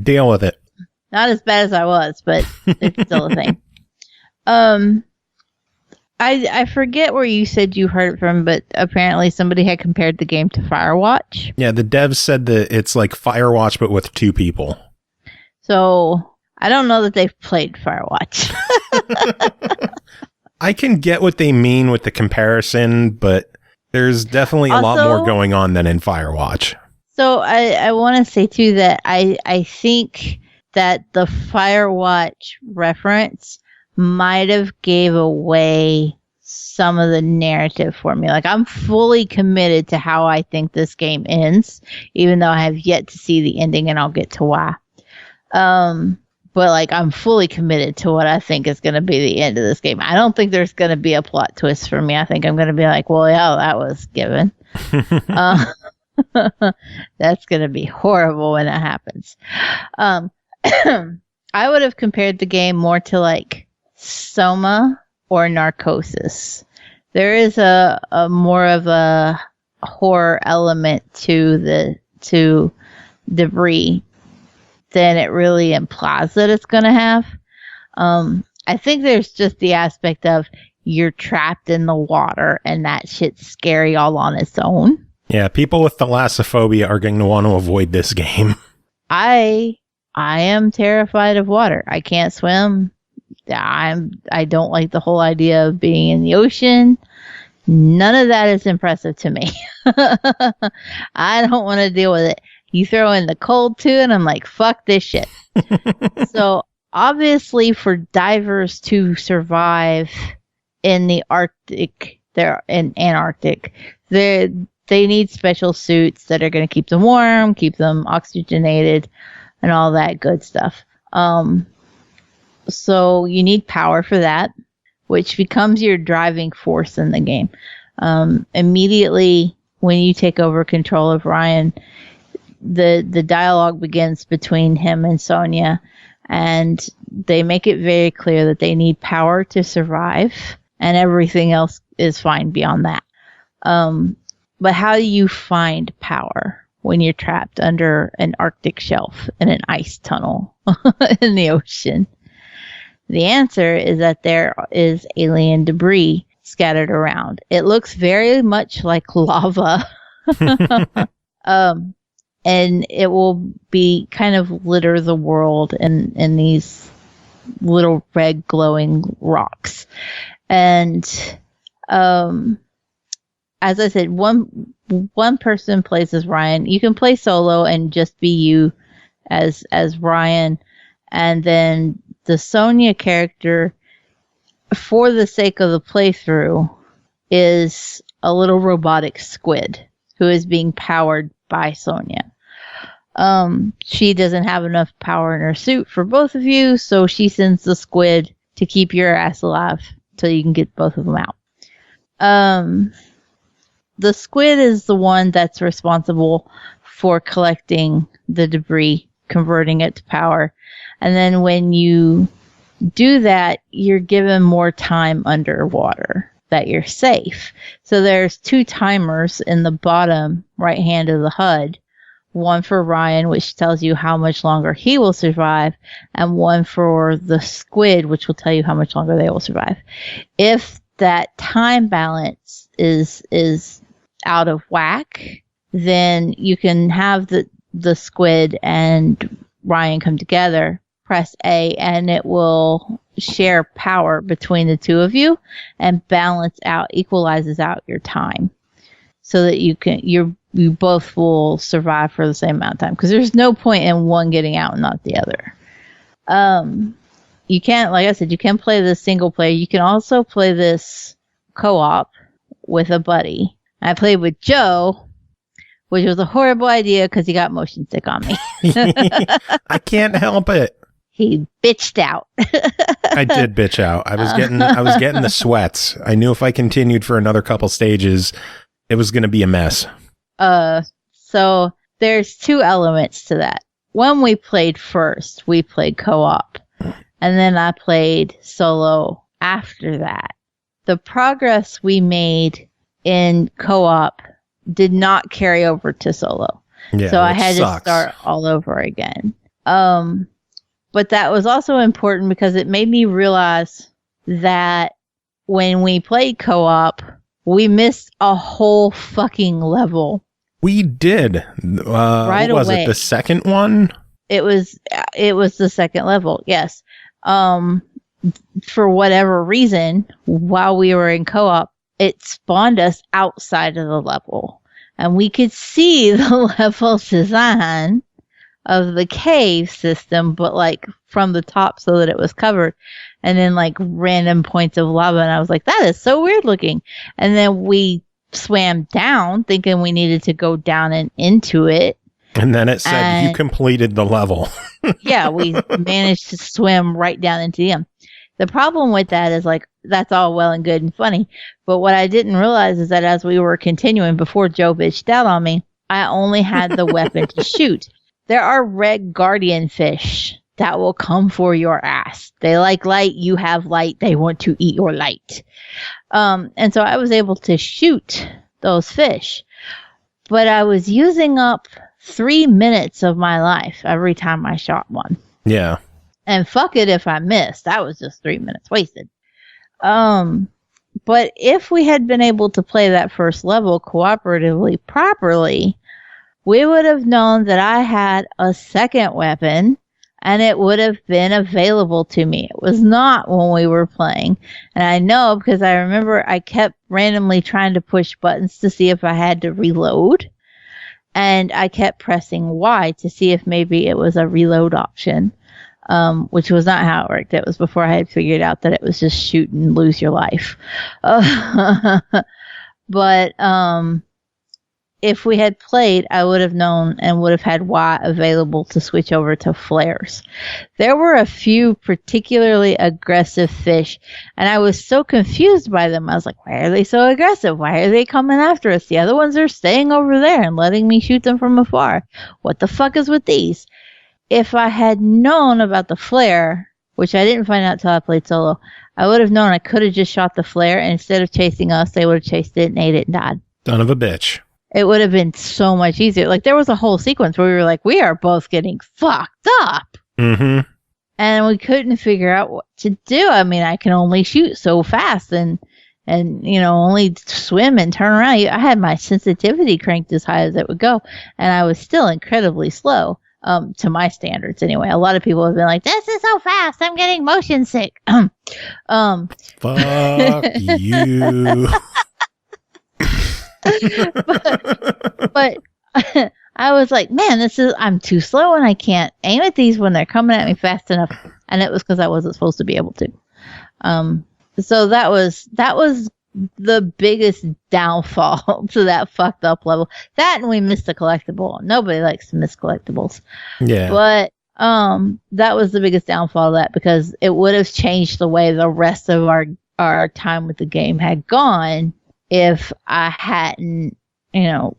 Deal with it. Not as bad as I was, but it's still a thing. I forget where you said you heard it from, but apparently somebody had compared the game to Firewatch. Yeah, the devs said that it's like Firewatch, but with two people. So I don't know that they've played Firewatch. I can get what they mean with the comparison, but there's definitely a lot more going on than in Firewatch. So I want to say too that I think that the Firewatch reference might have gave away some of the narrative for me. Like I'm fully committed to how I think this game ends, even though I have yet to see the ending, and I'll get to why. But like I'm fully committed to what I think is going to be the end of this game. I don't think there's going to be a plot twist for me. I think I'm going to be like, well, yeah, that was given. That's going to be horrible when that happens. I would have compared the game more to like Soma or Narcosis. There is a more of a horror element to Debris than it really implies that it's going to have. I think there's just the aspect of you're trapped in the water and that shit's scary all on its own. Yeah, people with thalassophobia are going to want to avoid this game. I am terrified of water. I can't swim. I don't like the whole idea of being in the ocean. None of that is impressive to me. I don't want to deal with it. You throw in the cold too, and I'm like, fuck this shit. So obviously for divers to survive in the Arctic, they're in Antarctic, they need special suits that are going to keep them warm, keep them oxygenated, and all that good stuff. So you need power for that, which becomes your driving force in the game. Immediately when you take over control of Ryan, the dialogue begins between him and Sonia, and they make it very clear that they need power to survive, and everything else is fine beyond that. But how do you find power when you're trapped under an Arctic shelf in an ice tunnel in the ocean? The answer is that there is alien debris scattered around. It looks very much like lava. And it will be kind of litter the world in these little red glowing rocks. And as I said, one person plays as Ryan. You can play solo and just be you as Ryan. And then the Sonia character, for the sake of the playthrough, is a little robotic squid who is being powered by Sonia. She doesn't have enough power in her suit for both of you, so she sends the squid to keep your ass alive till you can get both of them out. The squid is the one that's responsible for collecting the debris, converting it to power. And then when you do that, you're given more time underwater that you're safe. So there's 2 timers in the bottom right hand of the HUD. One for Ryan, which tells you how much longer he will survive, and one for the squid, which will tell you how much longer they will survive. If that time balance is out of whack, then you can have the squid and Ryan come together, press A, and it will share power between the two of you and equalizes out your time, so that you both will survive for the same amount of time. Because there's no point in one getting out and not the other. You can't, like I said, you can play this single player. You can also play this co-op with a buddy. I played with Joe, which was a horrible idea because he got motion sick on me. I can't help it. He bitched out. I did bitch out. I was getting the sweats. I knew if I continued for another couple stages, it was going to be a mess. So there's 2 elements to that. When we played first, we played co-op, and then I played solo after that. The progress we made in co-op did not carry over to solo. Yeah, so I had to start all over again. But that was also important because it made me realize that when we played co-op, we missed a whole fucking level. We did. Right was away. It the second one? It was the second level, yes. For whatever reason, while we were in co-op, it spawned us outside of the level. And we could see the level design of the cave system, but like from the top so that it was covered. And then like random points of lava. And I was like, that is so weird looking. And then we swam down thinking we needed to go down and into it. And then it said you completed the level. Yeah, we managed to swim right down into the end. The problem with that is like, that's all well and good and funny. But what I didn't realize is that as we were continuing, before Joe bitched out on me, I only had the weapon to shoot. There are red guardian fish that will come for your ass. They like light. You have light. They want to eat your light. And so I was able to shoot those fish. But I was using up 3 minutes of my life every time I shot one. Yeah. And fuck it if I missed. That was just 3 minutes wasted. But if we had been able to play that first level cooperatively properly, we would have known that I had a second weapon and it would have been available to me. It was not when we were playing. And I know because I remember I kept randomly trying to push buttons to see if I had to reload. And I kept pressing Y to see if maybe it was a reload option, which was not how it worked. It was before I had figured out that it was just shoot and lose your life. But if we had played, I would have known and would have had Y available to switch over to flares. There were a few particularly aggressive fish, and I was so confused by them. I was like, why are they so aggressive? Why are they coming after us? The other ones are staying over there and letting me shoot them from afar. What the fuck is with these? If I had known about the flare, which I didn't find out till I played solo, I would have known I could have just shot the flare, and instead of chasing us, they would have chased it and ate it and died. Son of a bitch. It would have been so much easier. Like, there was a whole sequence where we were like, we are both getting fucked up. Mm-hmm. And we couldn't figure out what to do. I mean, I can only shoot so fast and only swim and turn around. I had my sensitivity cranked as high as it would go, and I was still incredibly slow, to my standards anyway. A lot of people have been like, this is so fast, I'm getting motion sick. Fuck you. but I was like, man, I'm too slow and I can't aim at these when they're coming at me fast enough. And it was because I wasn't supposed to be able to. So that was the biggest downfall to that fucked up level. That, and we missed a collectible. Nobody likes to miss collectibles. Yeah. But that was the biggest downfall of that, because it would have changed the way the rest of our time with the game had gone if I hadn't,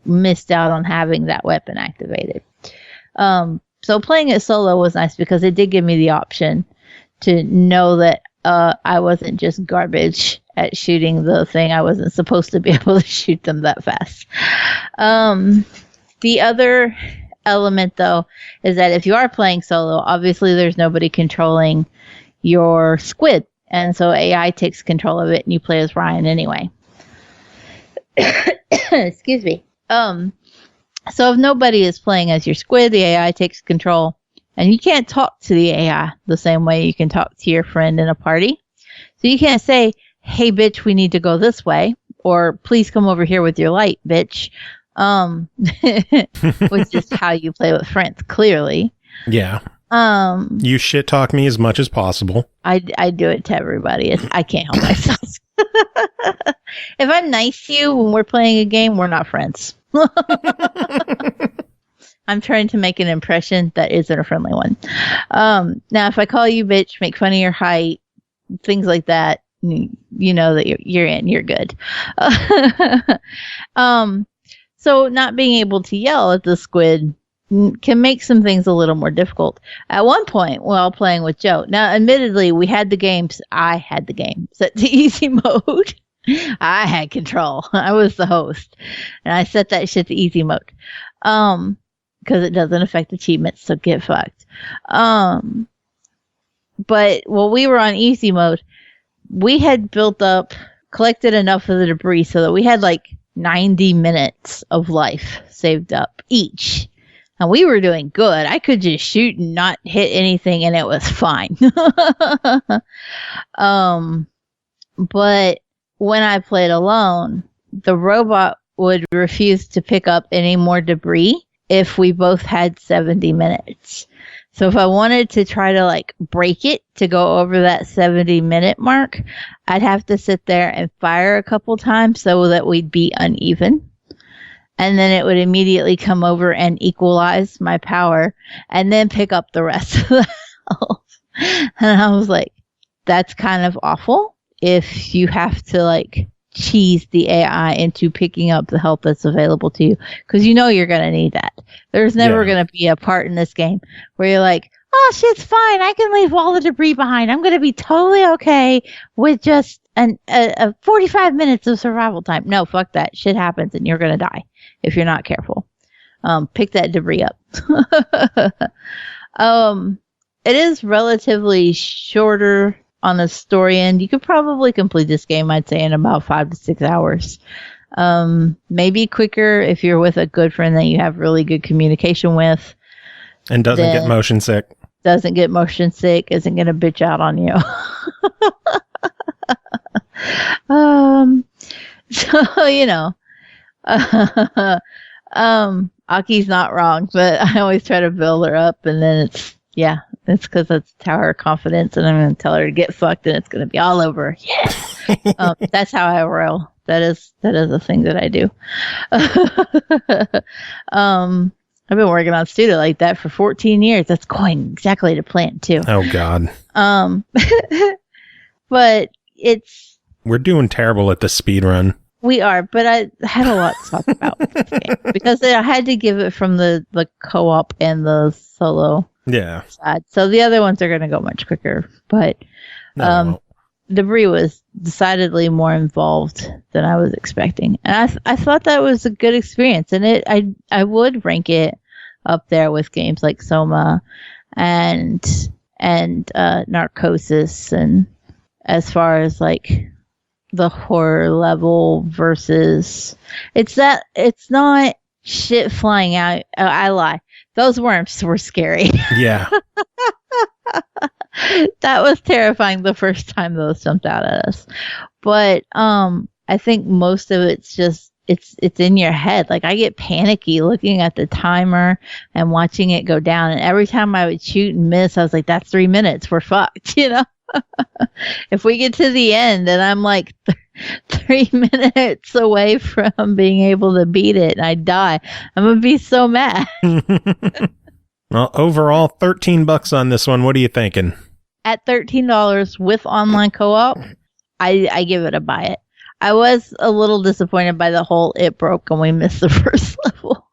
missed out on having that weapon activated. So playing it solo was nice because it did give me the option to know that I wasn't just garbage at shooting the thing. I wasn't supposed to be able to shoot them that fast. The other element, though, is that if you are playing solo, obviously there's nobody controlling your squid. And so AI takes control of it and you play as Ryan anyway. Excuse me. So if nobody is playing as your squid, the AI takes control, and you can't talk to the AI the same way you can talk to your friend in a party. So you can't say, hey, bitch, we need to go this way, or please come over here with your light, bitch. Which is how you play with friends, clearly. Yeah. You shit talk me as much as possible. I do it to everybody. I can't help myself. If I'm nice to you when we're playing a game, we're not friends. I'm trying to make an impression that isn't a friendly one. Now, if I call you bitch, make fun of your height, things like that, you know that you're in, you're good. So not being able to yell at the squid can make some things a little more difficult. At one point, while playing with Joe, now admittedly, I had the game set to easy mode. I had control. I was the host, and I set that shit to easy mode. Because it doesn't affect achievements, so get fucked. But while we were on easy mode, we had collected enough of the debris so that we had like 90 minutes of life saved up each. And we were doing good. I could just shoot and not hit anything, and it was fine. But when I played alone, the robot would refuse to pick up any more debris if we both had 70 minutes. So if I wanted to try to break it to go over that 70-minute mark, I'd have to sit there and fire a couple times so that we'd be uneven. And then it would immediately come over and equalize my power and then pick up the rest of the health. And I was like, that's kind of awful if you have to cheese the AI into picking up the help that's available to you, because you know you're going to need that. There's never going to be a part in this game where you're like, oh, shit's fine. I can leave all the debris behind. I'm going to be totally okay with just a 45 minutes of survival time. No, fuck that. Shit happens and you're going to die if you're not careful. Pick that debris up. It is relatively shorter on the story end. You could probably complete this game, I'd say, in about 5 to 6 hours. Maybe quicker if you're with a good friend that you have really good communication with. And doesn't get motion sick. Doesn't get motion sick, isn't going to bitch out on you. So, you know, Aki's not wrong, but I always try to build her up, and then it's because that's tower confidence, and I'm going to tell her to get fucked, and it's going to be all over. Yeah. That's how I roll. That is a thing that I do. I've been working on Studio like that for 14 years. That's going exactly to plan too. Oh God. But we're doing terrible at the speed run. We are, but I had a lot to talk about with this game because I had to give it from the co-op and the solo side. So the other ones are going to go much quicker, but Debris was decidedly more involved than I was expecting. And I thought that was a good experience, and I would rank it up there with games like Soma and Narcosis, and as far as like the horror level versus it's not shit flying out. I lie. Those worms were scary. Yeah. That was terrifying the first time those jumped out at us. But I think most of it's just it's in your head. Like I get panicky looking at the timer and watching it go down, and every time I would shoot and miss, I was like, that's 3 minutes, we're fucked, you know? If we get to the end and I'm like 3 minutes away from being able to beat it and I die, I'm gonna be so mad. Well, overall, $13 on this one. What are you thinking? At $13 with online co-op, I give it a buy it. I was a little disappointed by the whole it broke and we missed the first level.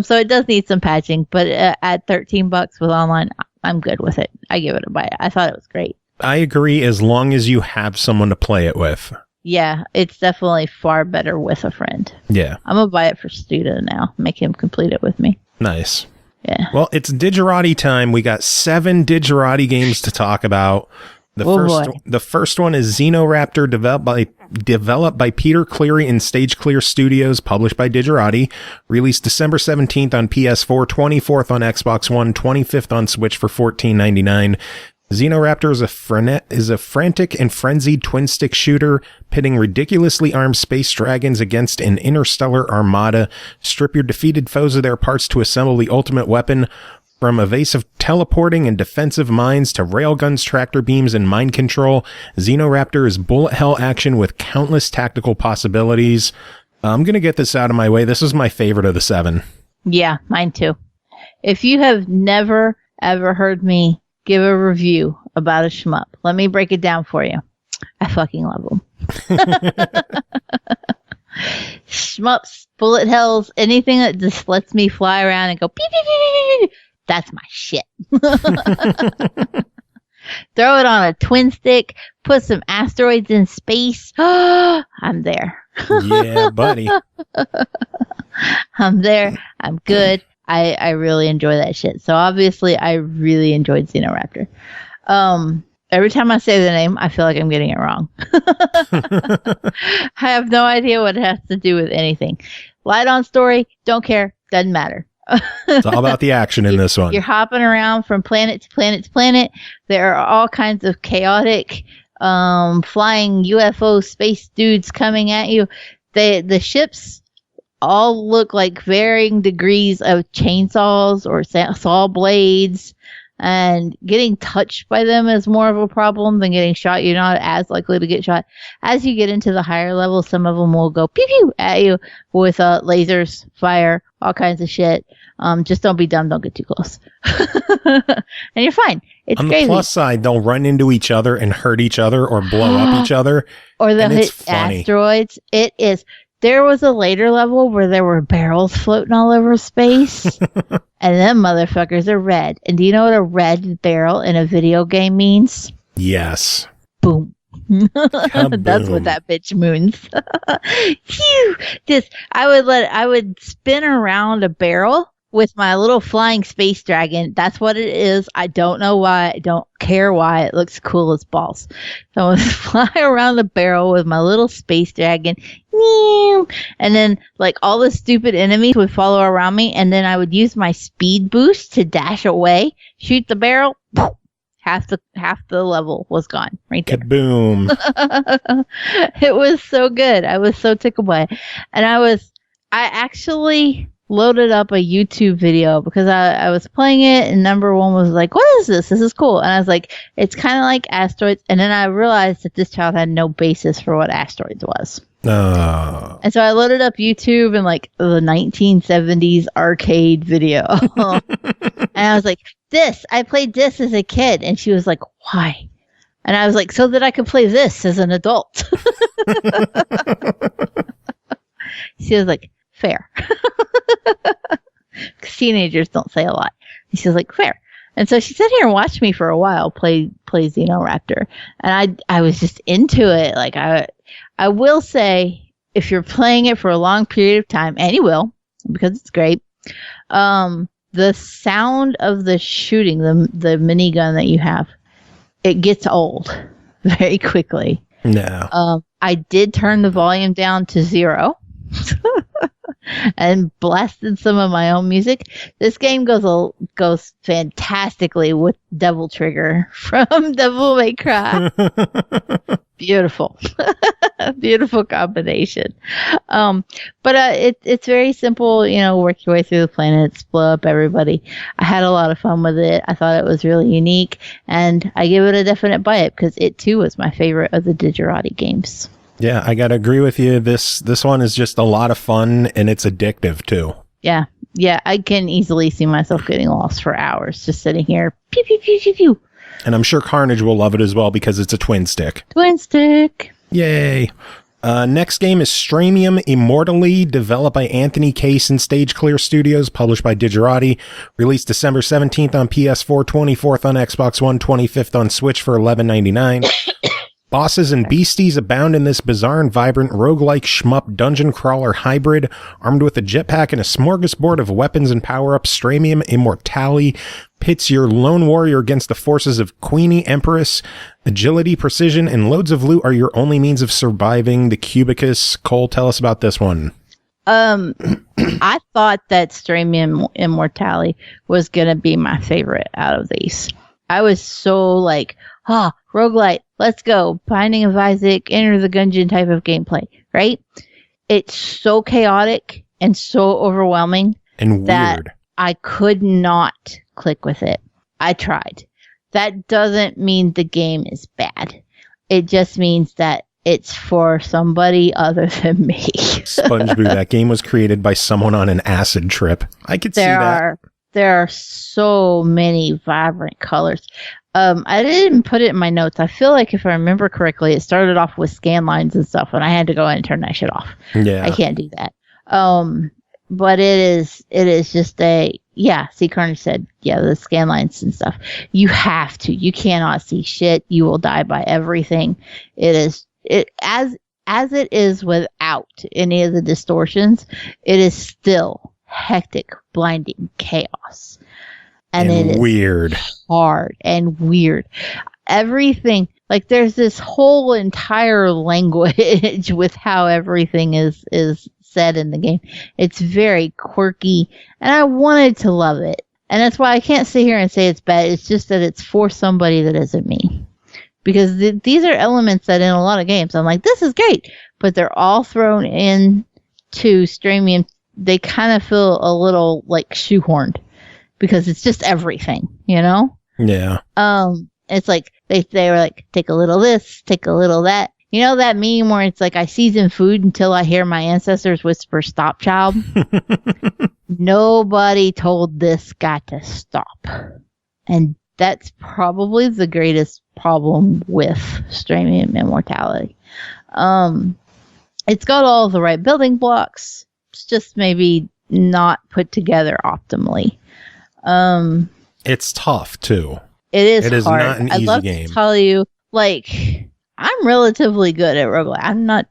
So it does need some patching, but at $13 with online, I'm good with it. I give it a buy it. I thought it was great. I agree, as long as you have someone to play it with. Yeah, it's definitely far better with a friend. Yeah. I'm going to buy it for Studa now. Make him complete it with me. Nice. Yeah. Well, it's Digerati time. We got 7 Digerati games to talk about. The first one is XenoRaptor, developed by Peter Cleary and Tarsier Studios, published by Digerati. Released December 17th on PS4, 24th on Xbox One, 25th on Switch for $14.99. XenoRaptor is a frantic and frenzied twin-stick shooter, pitting ridiculously armed space dragons against an interstellar armada. Strip your defeated foes of their parts to assemble the ultimate weapon. From evasive teleporting and defensive mines to railguns, tractor beams, and mind control, XenoRaptor is bullet hell action with countless tactical possibilities. I'm going to get this out of my way. This is my favorite of the 7. Yeah, mine too. If you have never, ever heard me give a review about a shmup, let me break it down for you. I fucking love them. Shmups, bullet hells, anything that just lets me fly around and go beep, beep, beep, beep. That's my shit. Throw it on a twin stick, put some asteroids in space. I'm there. Yeah, buddy. I'm there. I'm good. I really enjoy that shit. So obviously I really enjoyed XenoRaptor. Every time I say the name, I feel like I'm getting it wrong. I have no idea what it has to do with anything. Light on story, don't care, doesn't matter. It's all about the action in this one. You're hopping around from planet to planet to planet. There are all kinds of chaotic flying UFO space dudes coming at you. The ships all look like varying degrees of chainsaws or saw blades. and getting touched by them is more of a problem than getting shot. You're not as likely to get shot. As you get into the higher levels, some of them will go pew pew at you with lasers, fire, all kinds of shit. Just don't be dumb. Don't get too close. And you're fine. It's on crazy. the plus side, they'll run into each other and hurt each other or blow up each other. Or they'll hit funny. asteroids. It is. There was a later level where there were barrels floating all over space. And them motherfuckers are red. And do you know what a red barrel in a video game means? Yes. Boom. That's what that bitch means. Phew. I would spin around a barrel with my little flying space dragon. That's what it is. I don't know why. I don't care why. It looks cool as balls. So I would fly around the barrel with my little space dragon. And then like all the stupid enemies would follow around me. And then I would use my speed boost to dash away, shoot the barrel. Half the level was gone right there. Kaboom. It was so good. I was so tickled by it. And I actually loaded up a YouTube video because I was playing it and number one was like, what is this? This is cool. And I was like, it's kind of like asteroids. And then I realized that this child had no basis for what asteroids was. And so I loaded up YouTube and like the 1970s arcade video. And I was like, I played this as a kid. And she was like, why? And I was like, so that I could play this as an adult. She was like, fair. Because teenagers don't say a lot. And she was like, fair. And so she sat here and watched me for a while play XenoRaptor. And I was just into it. Like I will say, if you're playing it for a long period of time, and you will, because it's great, the sound of the shooting, the minigun that you have, it gets old very quickly. No. I did turn the volume down to 0. And blasted some of my own music. This game goes fantastically with Devil Trigger from Devil May Cry. Beautiful. Beautiful combination. But it's very simple, work your way through the planets, blow up everybody. I had a lot of fun with it. I thought it was really unique, and I give it a definite buy it because it too was my favorite of the Digerati games. Yeah, I gotta agree with you. This one is just a lot of fun, and it's addictive too. Yeah, I can easily see myself getting lost for hours just sitting here. Pew, pew, pew, pew, pew. And I'm sure Carnage will love it as well because it's a twin stick. Twin stick. Yay. Next game is Stramium Immortally, developed by Anthony Case and Stageclear Studios, published by Digerati, released December 17th on PS4, 24th on Xbox One, 25th on Switch for $11.99. Bosses and beasties abound in this bizarre and vibrant roguelike shmup dungeon crawler hybrid. Armed with a jetpack and a smorgasbord of weapons and power-ups, Stramium Immortally pits your lone warrior against the forces of Queenie Empress. Agility, precision, and loads of loot are your only means of surviving the Cubicus. Cole, tell us about this one. I thought that Stramium Immortally was going to be my favorite out of these. I was so like, roguelite, let's go. Binding of Isaac, Enter the Gungeon type of gameplay, right? It's so chaotic and so overwhelming and that weird. I could not click with it. I tried. That doesn't mean the game is bad. It just means that it's for somebody other than me. SpongeBob, that game was created by someone on an acid trip. I could see that. There are so many vibrant colors. I didn't put it in my notes. I feel like if I remember correctly, it started off with scan lines and stuff, and I had to go in and turn that shit off. Yeah. I can't do that. But it is just see, Carnage said, the scan lines and stuff. You have to. You cannot see shit. You will die by everything. As it is without any of the distortions, it is still hectic, blinding chaos. And it is weird. Hard and weird. Everything, like there's this whole entire language with how everything is said in the game. It's very quirky, and I wanted to love it. And that's why I can't sit here and say it's bad. It's just that it's for somebody that isn't me. Because these are elements that in a lot of games, I'm like, this is great. But they're all thrown in to Stramium. They kind of feel a little like shoehorned. Because it's just everything, Yeah. It's like they were like, take a little this, take a little that. You know that meme where it's like, I season food until I hear my ancestors whisper, "Stop, child." Nobody told this guy to stop. And that's probably the greatest problem with Stramium Immortality. It's got all the right building blocks. It's just maybe not put together optimally. It's tough, too. It is hard. It is not an easy love game. To tell you, like, I'm relatively good at roguelike. I'm not,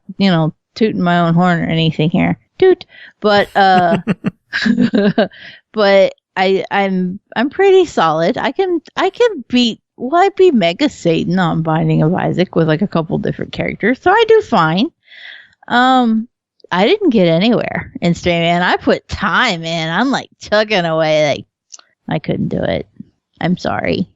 tooting my own horn or anything here. Toot. But, but I'm pretty solid. I can beat, I beat Mega Satan on Binding of Isaac with like a couple different characters, so I do fine. I didn't get anywhere in Stramium. I put time in. I'm like chugging away. Like, I couldn't do it. I'm sorry.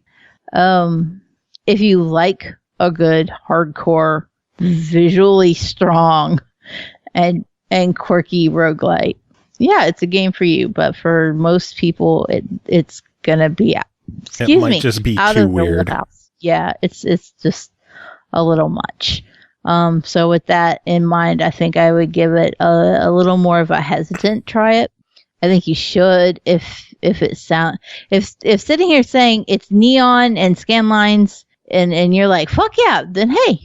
If you like a good hardcore, visually strong and quirky roguelite, yeah, it's a game for you. But for most people, it's gonna be just be too weird. Yeah, it's just a little much. So with that in mind, I think I would give it a little more of a hesitant try it. I think you should if sitting here saying it's neon and scan lines and you're like, fuck yeah, then hey,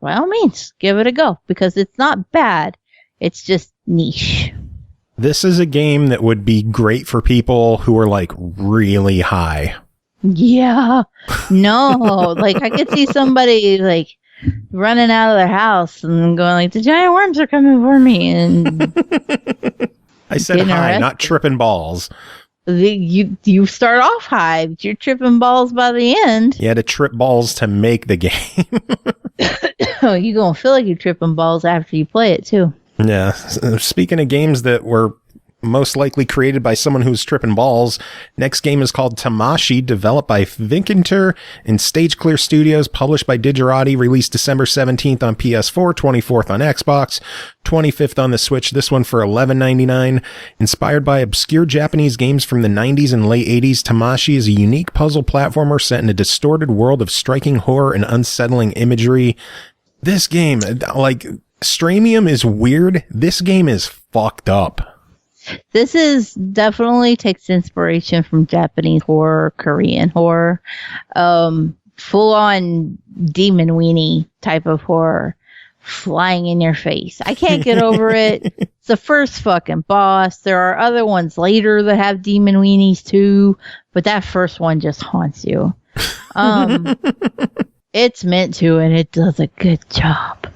by all means, give it a go, because it's not bad. It's just niche. This is a game that would be great for people who are like really high. Yeah. No, like I could see somebody like running out of their house and going like, the giant worms are coming for me, and I said high, not tripping balls. You start off high, but you're tripping balls by the end. You had to trip balls to make the game. You're going to feel like you're tripping balls after you play it, too. Yeah. Speaking of games that were most likely created by someone who's tripping balls, next game is called Tamashii, developed by Vinkenter and Stage Clear Studios, published by Digerati, released December 17th on PS4, 24th on Xbox, 25th on the Switch, this one for $11.99. Inspired by obscure Japanese games from the 90s and late 80s, Tamashii is a unique puzzle platformer set in a distorted world of striking horror and unsettling imagery. This game, like, Stramium is weird. This game is fucked up. This is definitely takes inspiration from Japanese horror, Korean horror, full on demon weenie type of horror flying in your face. I can't get over it. It's the first fucking boss. There are other ones later that have demon weenies too, but that first one just haunts you. It's meant to, and it does a good job.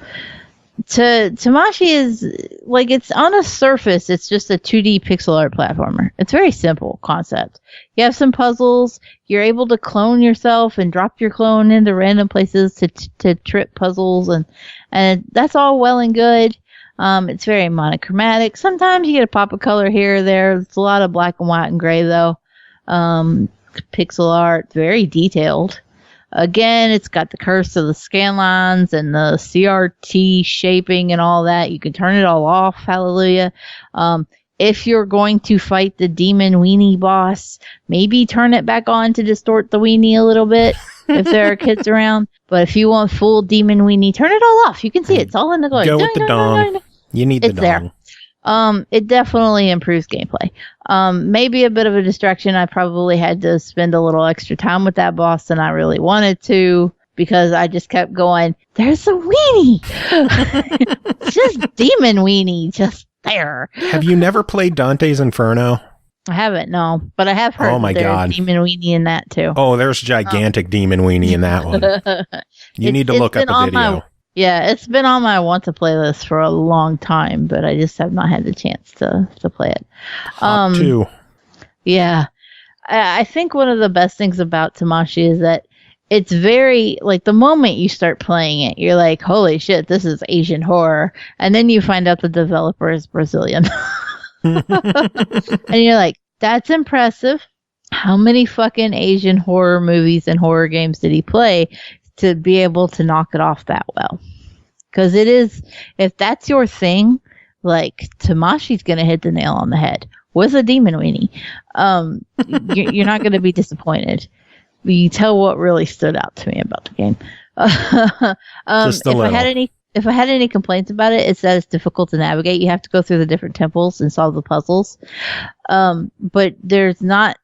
Tamashii is like, it's on a surface, it's just a 2D pixel art platformer. It's very simple concept. You have some puzzles. You're able to clone yourself and drop your clone into random places to trip puzzles, and that's all well and good. It's very monochromatic. Sometimes you get a pop of color here or there. It's a lot of black and white and gray though. Pixel art, very detailed. Again, it's got the curse of the scan lines and the CRT shaping and all that. You can turn it all off. Hallelujah. If you're going to fight the demon weenie boss, maybe turn it back on to distort the weenie a little bit if there are kids around. But if you want full demon weenie, turn it all off. You can see it. It's all in the glory. Go with the dong. You need the dong. There. It definitely improves gameplay. Maybe a bit of a distraction. I probably had to spend a little extra time with that boss than I really wanted to, because I just kept going, there's a weenie. It's just demon weenie, just there. Have you never played Dante's Inferno? I haven't, no. But I have heard there's demon weenie in that too. Oh, there's gigantic demon weenie in that one. You need to look up the video. Yeah, it's been on my want to play list for a long time, but I just have not had the chance to play it. Hot too. Yeah. I think one of the best things about Tamashii is that it's very, like, the moment you start playing it, you're like, holy shit, this is Asian horror. And then you find out the developer is Brazilian. And you're like, that's impressive. How many fucking Asian horror movies and horror games did he play to be able to knock it off that well? Because it is, if that's your thing, like, Tamashi's going to hit the nail on the head with a demon weenie. You're not going to be disappointed. you tell what really stood out to me about the game. Just a little. If I had any complaints about it, it's that it's difficult to navigate. You have to go through the different temples and solve the puzzles. But there's not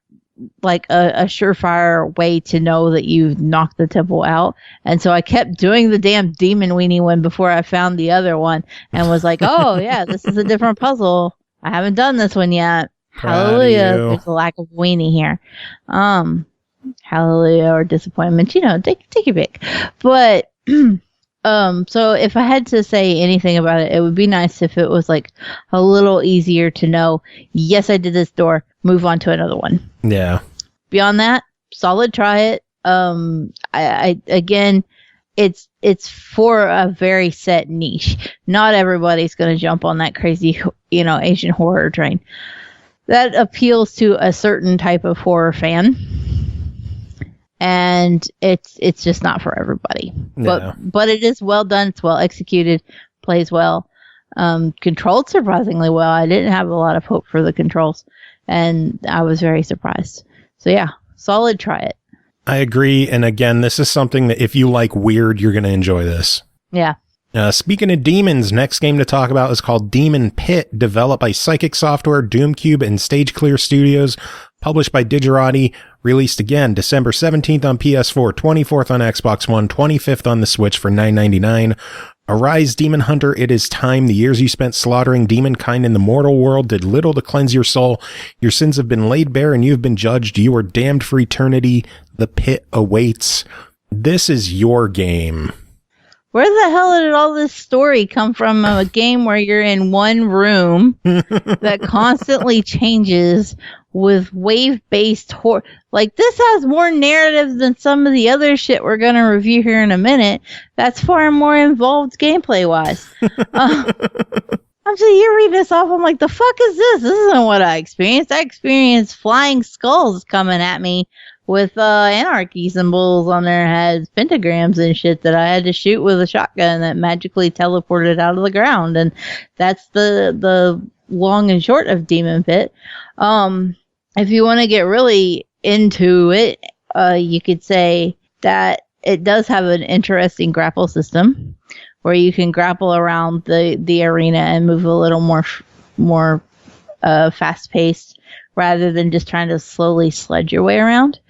like a surefire way to know that you've knocked the temple out. And so I kept doing the damn demon weenie one before I found the other one and was like, oh yeah, this is a different puzzle. I haven't done this one yet. Hallelujah. There's a lack of weenie here. Hallelujah or disappointment, take your pick. But so if I had to say anything about it, it would be nice if it was like a little easier to know, yes, I did this door, move on to another one. Yeah. Beyond that, solid try it. Again, it's for a very set niche. Not everybody's going to jump on that crazy, Asian horror train. That appeals to a certain type of horror fan. And it's just not for everybody. Yeah. But it is well done. It's well executed. Plays well. Controlled surprisingly well. I didn't have a lot of hope for the controls, and I was very surprised. So yeah, solid. Try it. I agree. And again, this is something that if you like weird, you're going to enjoy this. Yeah. Speaking of demons, next game to talk about is called Demon Pit, developed by Psychic Software, Doomcube, and Tarsier Studios, published by Digerati, released again December 17th on PS4, 24th on Xbox One, 25th on the Switch for $9.99. Arise, Demon Hunter, it is time. The years you spent slaughtering demonkind in the mortal world did little to cleanse your soul. Your sins have been laid bare and you have been judged. You are damned for eternity. The pit awaits. This is your game. Where the hell did all this story come from? A game where you're in one room that constantly changes with wave-based horror. Like, this has more narrative than some of the other shit we're going to review here in a minute. That's far more involved gameplay-wise. I'm saying, you're reading this off. I'm like, the fuck is this? This isn't what I experienced. I experienced flying skulls coming at me with anarchy symbols on their heads, pentagrams and shit that I had to shoot with a shotgun that magically teleported out of the ground. And that's the long and short of Demon Pit. If you want to get really into it, you could say that it does have an interesting grapple system where you can grapple around the arena and move a little more fast-paced rather than just trying to slowly sludge your way around.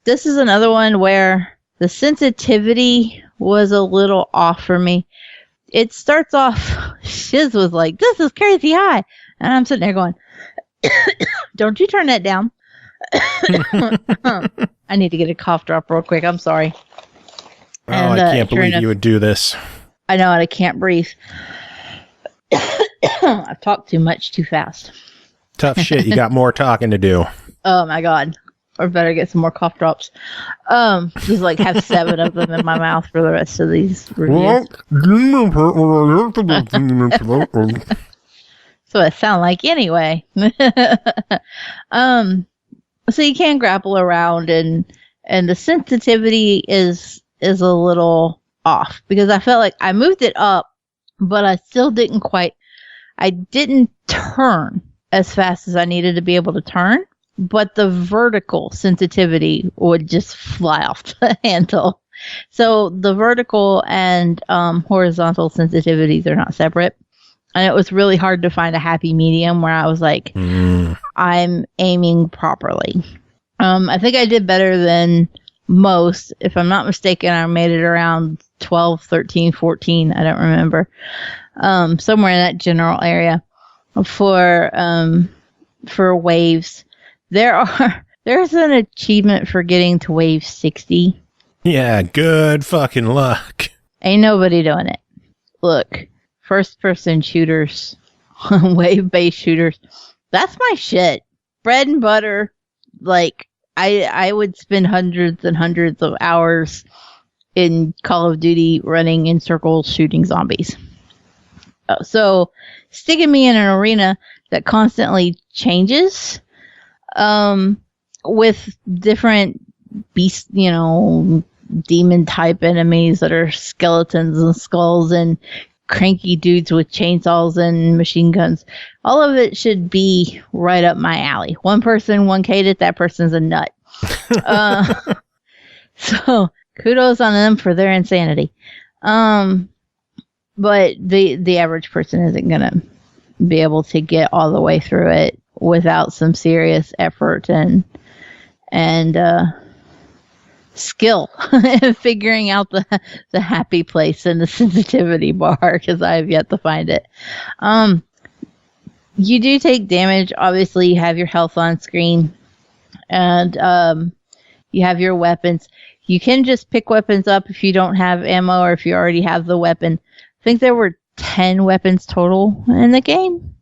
This is another one where the sensitivity was a little off for me. It starts off, Shiz was like, this is crazy high. And I'm sitting there going, don't you turn that down. I need to get a cough drop real quick. I'm sorry. Oh, and, I can't believe you would do this. I know, and I can't breathe. I've talked too much too fast. Tough shit. You got more talking to do. Oh my God. Or better get some more cough drops. Just like have 7 of them in my mouth for the rest of these reviews. So it sound like anyway. So you can grapple around and the sensitivity is a little off because I felt like I moved it up, but I still didn't turn as fast as I needed to be able to turn, but the vertical sensitivity would just fly off the handle. So the vertical and horizontal sensitivities are not separate. And it was really hard to find a happy medium where I was like, I'm aiming properly. I think I did better than most. If I'm not mistaken, I made it around 12, 13, 14. I don't remember. Somewhere in that general area for waves. There's an achievement for getting to wave 60. Yeah, good fucking luck. Ain't nobody doing it. Look, first-person shooters, wave-based shooters, that's my shit. Bread and butter. Like, I would spend hundreds and hundreds of hours in Call of Duty running in circles shooting zombies. So, sticking me in an arena that constantly changes with different beast, demon type enemies that are skeletons and skulls and cranky dudes with chainsaws and machine guns. All of it should be right up my alley. One person 1K'd it, that person's a nut. So kudos on them for their insanity. But the average person isn't going to be able to get all the way through it without some serious effort and skill in figuring out the happy place and the sensitivity bar, because I have yet to find it. You do take damage. Obviously, you have your health on screen, and you have your weapons. You can just pick weapons up if you don't have ammo or if you already have the weapon. I think there were 10 weapons total in the game,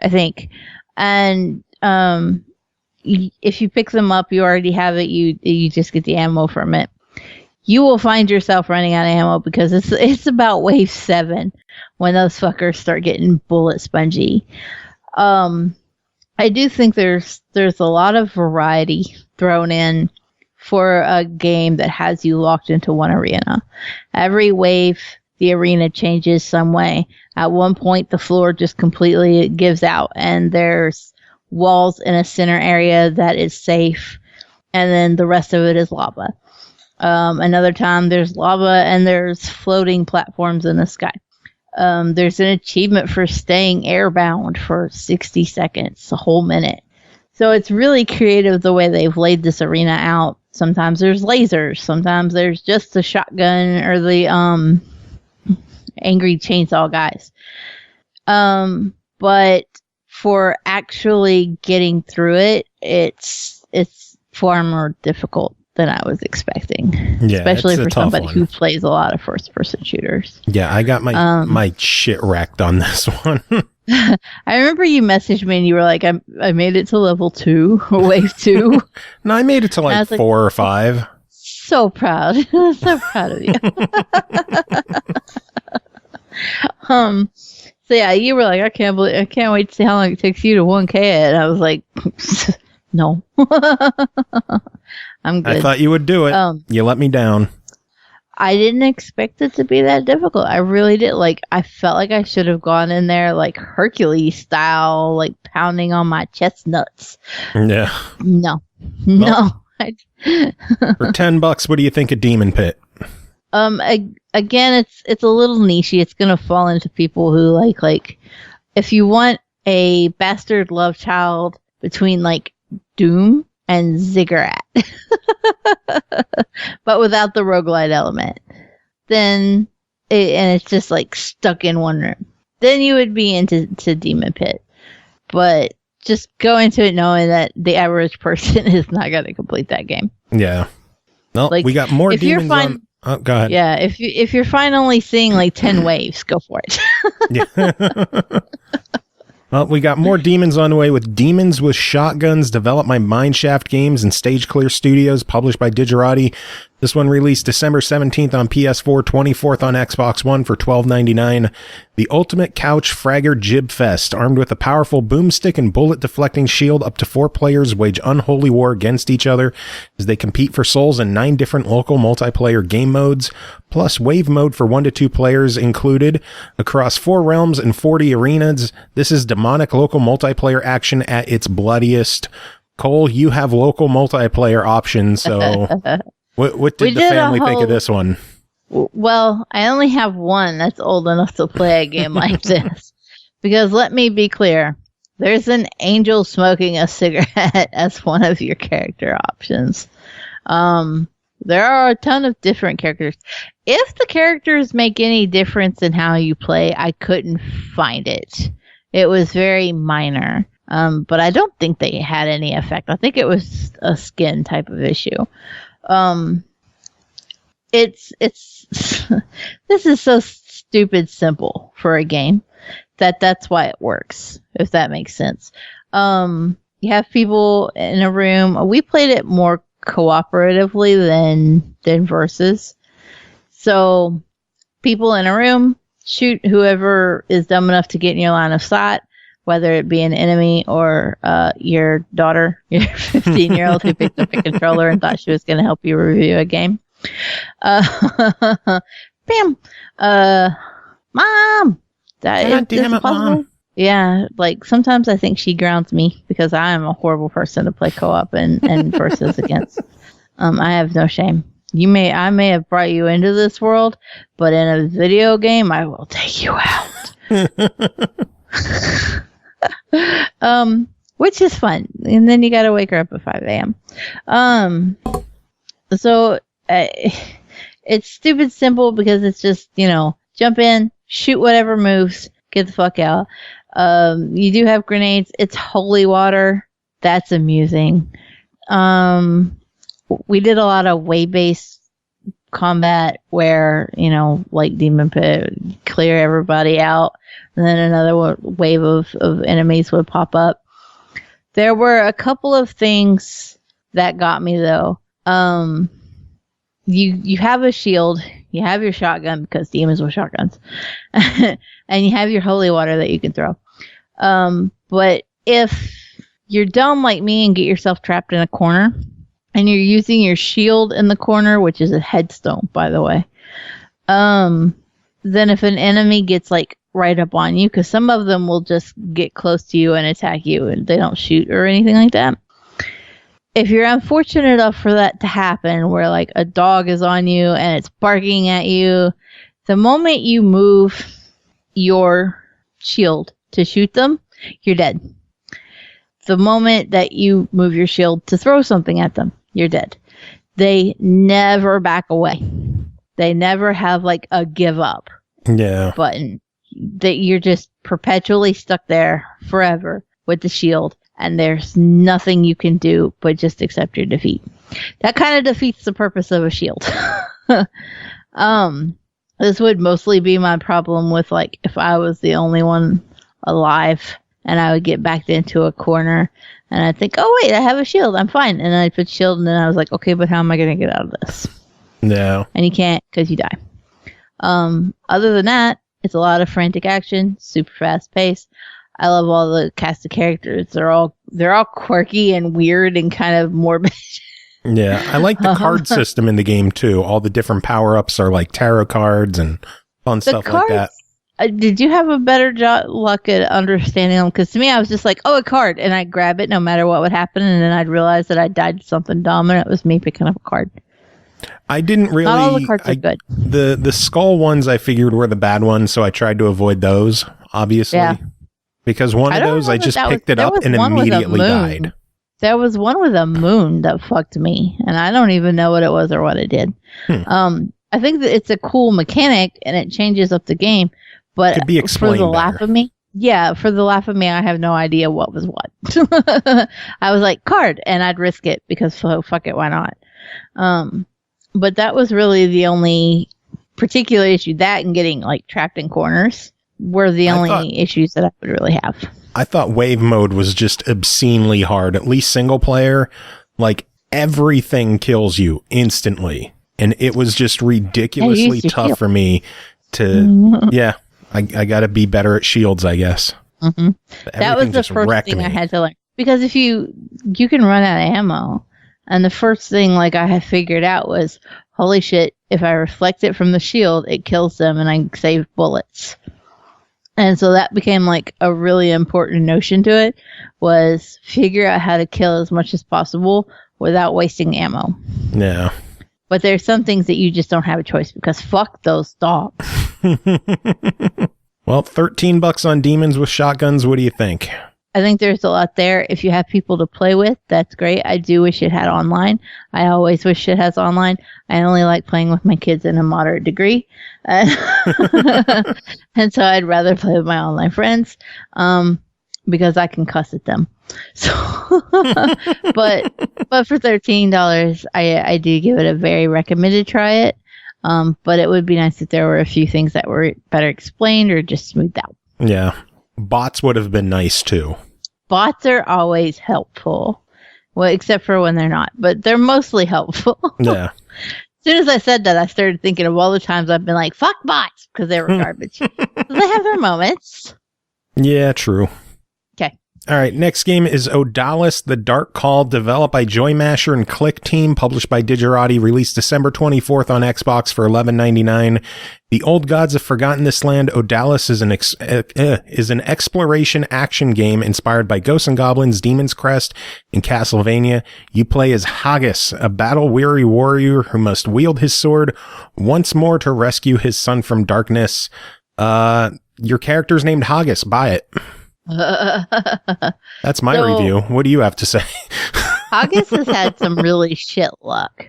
I think. And if you pick them up, you already have it. You just get the ammo from it. You will find yourself running out of ammo because it's about wave 7 when those fuckers start getting bullet spongy. I do think there's a lot of variety thrown in for a game that has you locked into one arena. Every wave, the arena changes some way. At one point, the floor just completely gives out, and there's walls in a center area that is safe, and then the rest of it is lava. Another time, there's lava, and there's floating platforms in the sky. There's an achievement for staying airbound for 60 seconds, a whole minute. So it's really creative the way they've laid this arena out. Sometimes there's lasers. Sometimes there's just the shotgun or the angry chainsaw guys. But for actually getting through it, it's far more difficult than I was expecing. Yeah, especially for somebody who plays a lot of first-person shooters. Yeah, I got my shit wrecked on this one. I remember you messaged me and you were like, I made it to level 2 or wave 2. No, I made it to like 4 or 5. So proud. So proud of you. So yeah, you were like, I can't wait to see how long it takes you to 1K it. And I was like, no. I'm good. I thought you would do it. You let me down. I didn't expect it to be that difficult. I really did. Like, I felt like I should have gone in there like Hercules style, like pounding on my chestnuts. Yeah. No. Well, for $10, what do you think of Demon Pit? Again, it's a little nichey. It's gonna fall into people who like if you want a bastard love child between like Doom and Ziggurat, but without the roguelite element, then it's just like stuck in one room, then you would be into Demon Pit. But just go into it knowing that the average person is not going to complete that game. Yeah. No, like, we got more demons on. Oh, go ahead. Yeah, if you're fine only seeing like 10 waves, go for it. Yeah. Well, we got more demons on the way with Demons with Shotguns, developed by Mineshaft Games and Stage Clear Studios, published by Digerati. This one released December 17th on PS4, 24th on Xbox One for $12.99. The ultimate couch fragger jib fest. Armed with a powerful boomstick and bullet-deflecting shield, up to 4 players wage unholy war against each other as they compete for souls in 9 different local multiplayer game modes, plus wave mode for 1 to 2 players included, across 4 realms and 40 arenas. This is demonic local multiplayer action at its bloodiest. Cole, you have local multiplayer options, so... What did the family think of this one? Well, I only have one that's old enough to play a game like this. Because let me be clear, there's an angel smoking a cigarette as one of your character options. There are a ton of different characters. If the characters make any difference in how you play, I couldn't find it. It was very minor. But I don't think they had any effect. I think it was a skin type of issue. It's this is so stupid simple for a game that's why it works, if that makes sense. You have people in a room. We played it more cooperatively than versus. So people in a room shoot whoever is dumb enough to get in your line of sight, whether it be an enemy or your daughter, your 15-year-old who picked up a controller and thought she was going to help you review a game. Bam! Mom! God damn it, Mom! Yeah, like sometimes I think she grounds me because I am a horrible person to play co-op and versus against. I have no shame. I may have brought you into this world, but in a video game, I will take you out. Which is fun. And then you got to wake her up at 5 a.m. So it's stupid simple because it's just, jump in, shoot whatever moves, get the fuck out. You do have grenades. It's holy water. That's amusing. We did a lot of wave-based combat where, like Demon Pit, clear everybody out, and then another wave of enemies would pop up. There were a couple of things that got me, though. You have a shield, you have your shotgun, because demons with shotguns, and you have your holy water that you can throw. But if you're dumb like me and get yourself trapped in a corner, and you're using your shield in the corner, which is a headstone, by the way, then if an enemy gets like right up on you, because some of them will just get close to you and attack you, and they don't shoot or anything like that. If you're unfortunate enough for that to happen, where like a dog is on you and it's barking at you, the moment you move your shield to shoot them, you're dead. The moment that you move your shield to throw something at them, you're dead. They never back away. They never have like a give up button. That you're just perpetually stuck there forever with the shield, and there's nothing you can do but just accept your defeat. That kind of defeats the purpose of a shield. This would mostly be my problem with like if I was the only one alive and I would get backed into a corner and I'd think, oh wait, I have a shield, I'm fine. And I'd put shield and then I was like, okay, but how am I going to get out of this? No. And you can't because you die. Other than that, it's a lot of frantic action, super fast pace. I love all the cast of characters. They're all quirky and weird and kind of morbid. Yeah, I like the card system in the game too. All the different power-ups are like tarot cards and fun stuff like that. Did you have a better luck at understanding them? Because to me, I was just like, oh, a card, and I'd grab it no matter what would happen, and then I'd realize that I died to something dumb, and it was me picking up a card. I didn't really. Not all the cards are good. The skull ones I figured were the bad ones, so I tried to avoid those, obviously. Yeah. Because one of those, I just picked it up and immediately died. There was one with a moon that fucked me, and I don't even know what it was or what it did. I think that it's a cool mechanic, and it changes up the game, but could be explained for the life of me, I have no idea what was what. I was like, card, and I'd risk it because fuck it, why not? But that was really the only particular issue. That and getting like trapped in corners were the only issues that I would really have. I thought wave mode was just obscenely hard, at least single player. Like everything kills you instantly. And it was just ridiculously tough for me to, I got to be better at shields, I guess. Mm-hmm. That was the first thing I had to learn. Because if you can run out of ammo. And the first thing like I had figured out was, holy shit, if I reflect it from the shield, it kills them and I save bullets. And so that became like a really important notion to it, was figure out how to kill as much as possible without wasting ammo. Yeah. But there's some things that you just don't have a choice because fuck those dogs. Well, $13 on demons with shotguns. What do you think? I think there's a lot there. If you have people to play with, that's great. I do wish it had online. I always wish it has online. I only like playing with my kids in a moderate degree. And so I'd rather play with my online friends because I can cuss at them. So, but for $13, I do give it a very recommended try it. But it would be nice if there were a few things that were better explained or just smoothed out. Yeah. Bots would have been nice too. Bots are always helpful. Well, except for when they're not, but they're mostly helpful. Yeah. As soon as I said that, I started thinking of all the times I've been like, fuck bots, because they were garbage. They have their moments. Yeah, true. Okay. All right, next game is Odalis, The Dark Call, developed by Joymasher and Click Team, published by Digerati, released December 24th on Xbox for $11.99. The old gods have forgotten this land. Odalis is an exploration action game inspired by Ghosts and Goblins, Demon's Crest, and Castlevania. You play as Haggis, a battle-weary warrior who must wield his sword once more to rescue his son from darkness. Your character's named Haggis. Buy it. That's my review. What do you have to say? Haggis has had some really shit luck.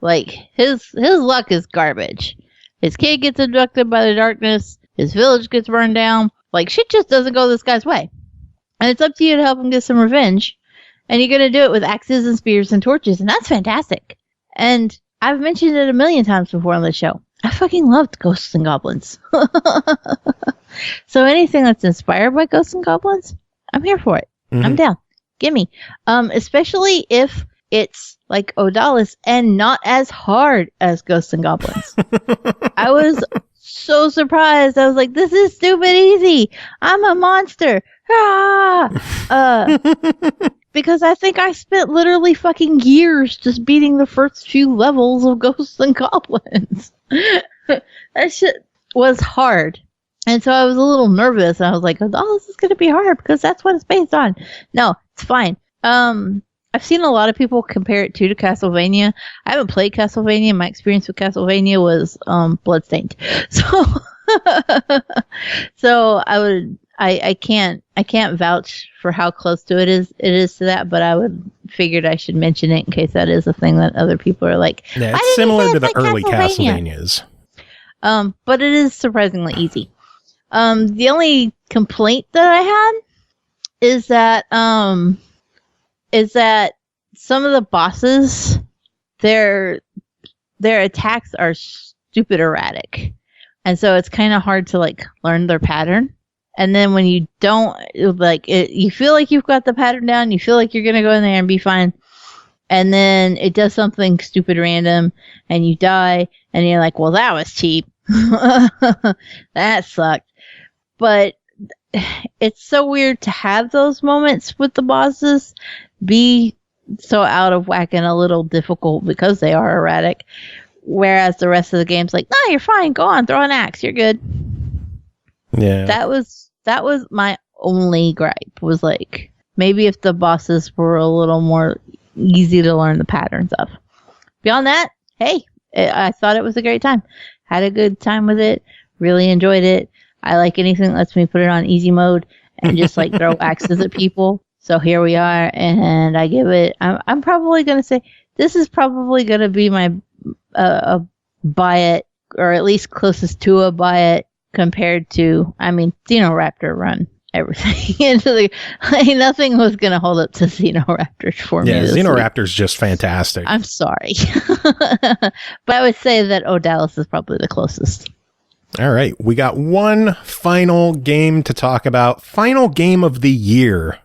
Like, his luck is garbage. His kid gets abducted by the darkness. His village gets burned down. Like, shit just doesn't go this guy's way. And it's up to you to help him get some revenge. And you're going to do it with axes and spears and torches. And that's fantastic. And I've mentioned it a million times before on the show. I fucking loved Ghosts and Goblins. So anything that's inspired by Ghosts and Goblins, I'm here for it. Mm-hmm. I'm down. Gimme. Especially if it's like Odalis and not as hard as Ghosts and Goblins. I was so surprised. I was like, this is stupid easy. I'm a monster. Because I think I spent literally fucking years just beating the first few levels of Ghosts and Goblins. That shit was hard. And so I was a little nervous. I was like, oh, this is going to be hard because that's what it's based on. No, it's fine. I've seen a lot of people compare it to Castlevania. I haven't played Castlevania. My experience with Castlevania was Bloodstained. So I can't vouch for how close to it is to that, but I figured I should mention it in case that is a thing that other people are like. Yeah, it's similar to the early Castlevanias. But it is surprisingly easy. The only complaint that I had is that some of the bosses, their attacks are stupid erratic. And so it's kind of hard to like learn their pattern. And then when you don't like it, you feel like you've got the pattern down, you feel like you're going to go in there and be fine. And then it does something stupid random and you die and you're like, well, that was cheap. That sucked. But it's so weird to have those moments with the bosses be so out of whack and a little difficult because they are erratic. Whereas the rest of the game's like, no, you're fine. Go on, throw an axe. You're good. Yeah. That was my only gripe, was like, maybe if the bosses were a little more easy to learn the patterns of. Beyond that, hey, I thought it was a great time. Had a good time with it. Really enjoyed it. I like anything that lets me put it on easy mode and just like throw axes at people. So here we are, and I give it. I'm probably gonna say this is probably gonna be my buy it, or at least closest to a buy it compared to. I mean, XenoRaptor run everything into the. Nothing was gonna hold up to XenoRaptor for me. Yeah, XenoRaptor's just fantastic. I'm sorry, but I would say that Odalis is probably the closest. All right, we got one final game to talk about. Final game of the year.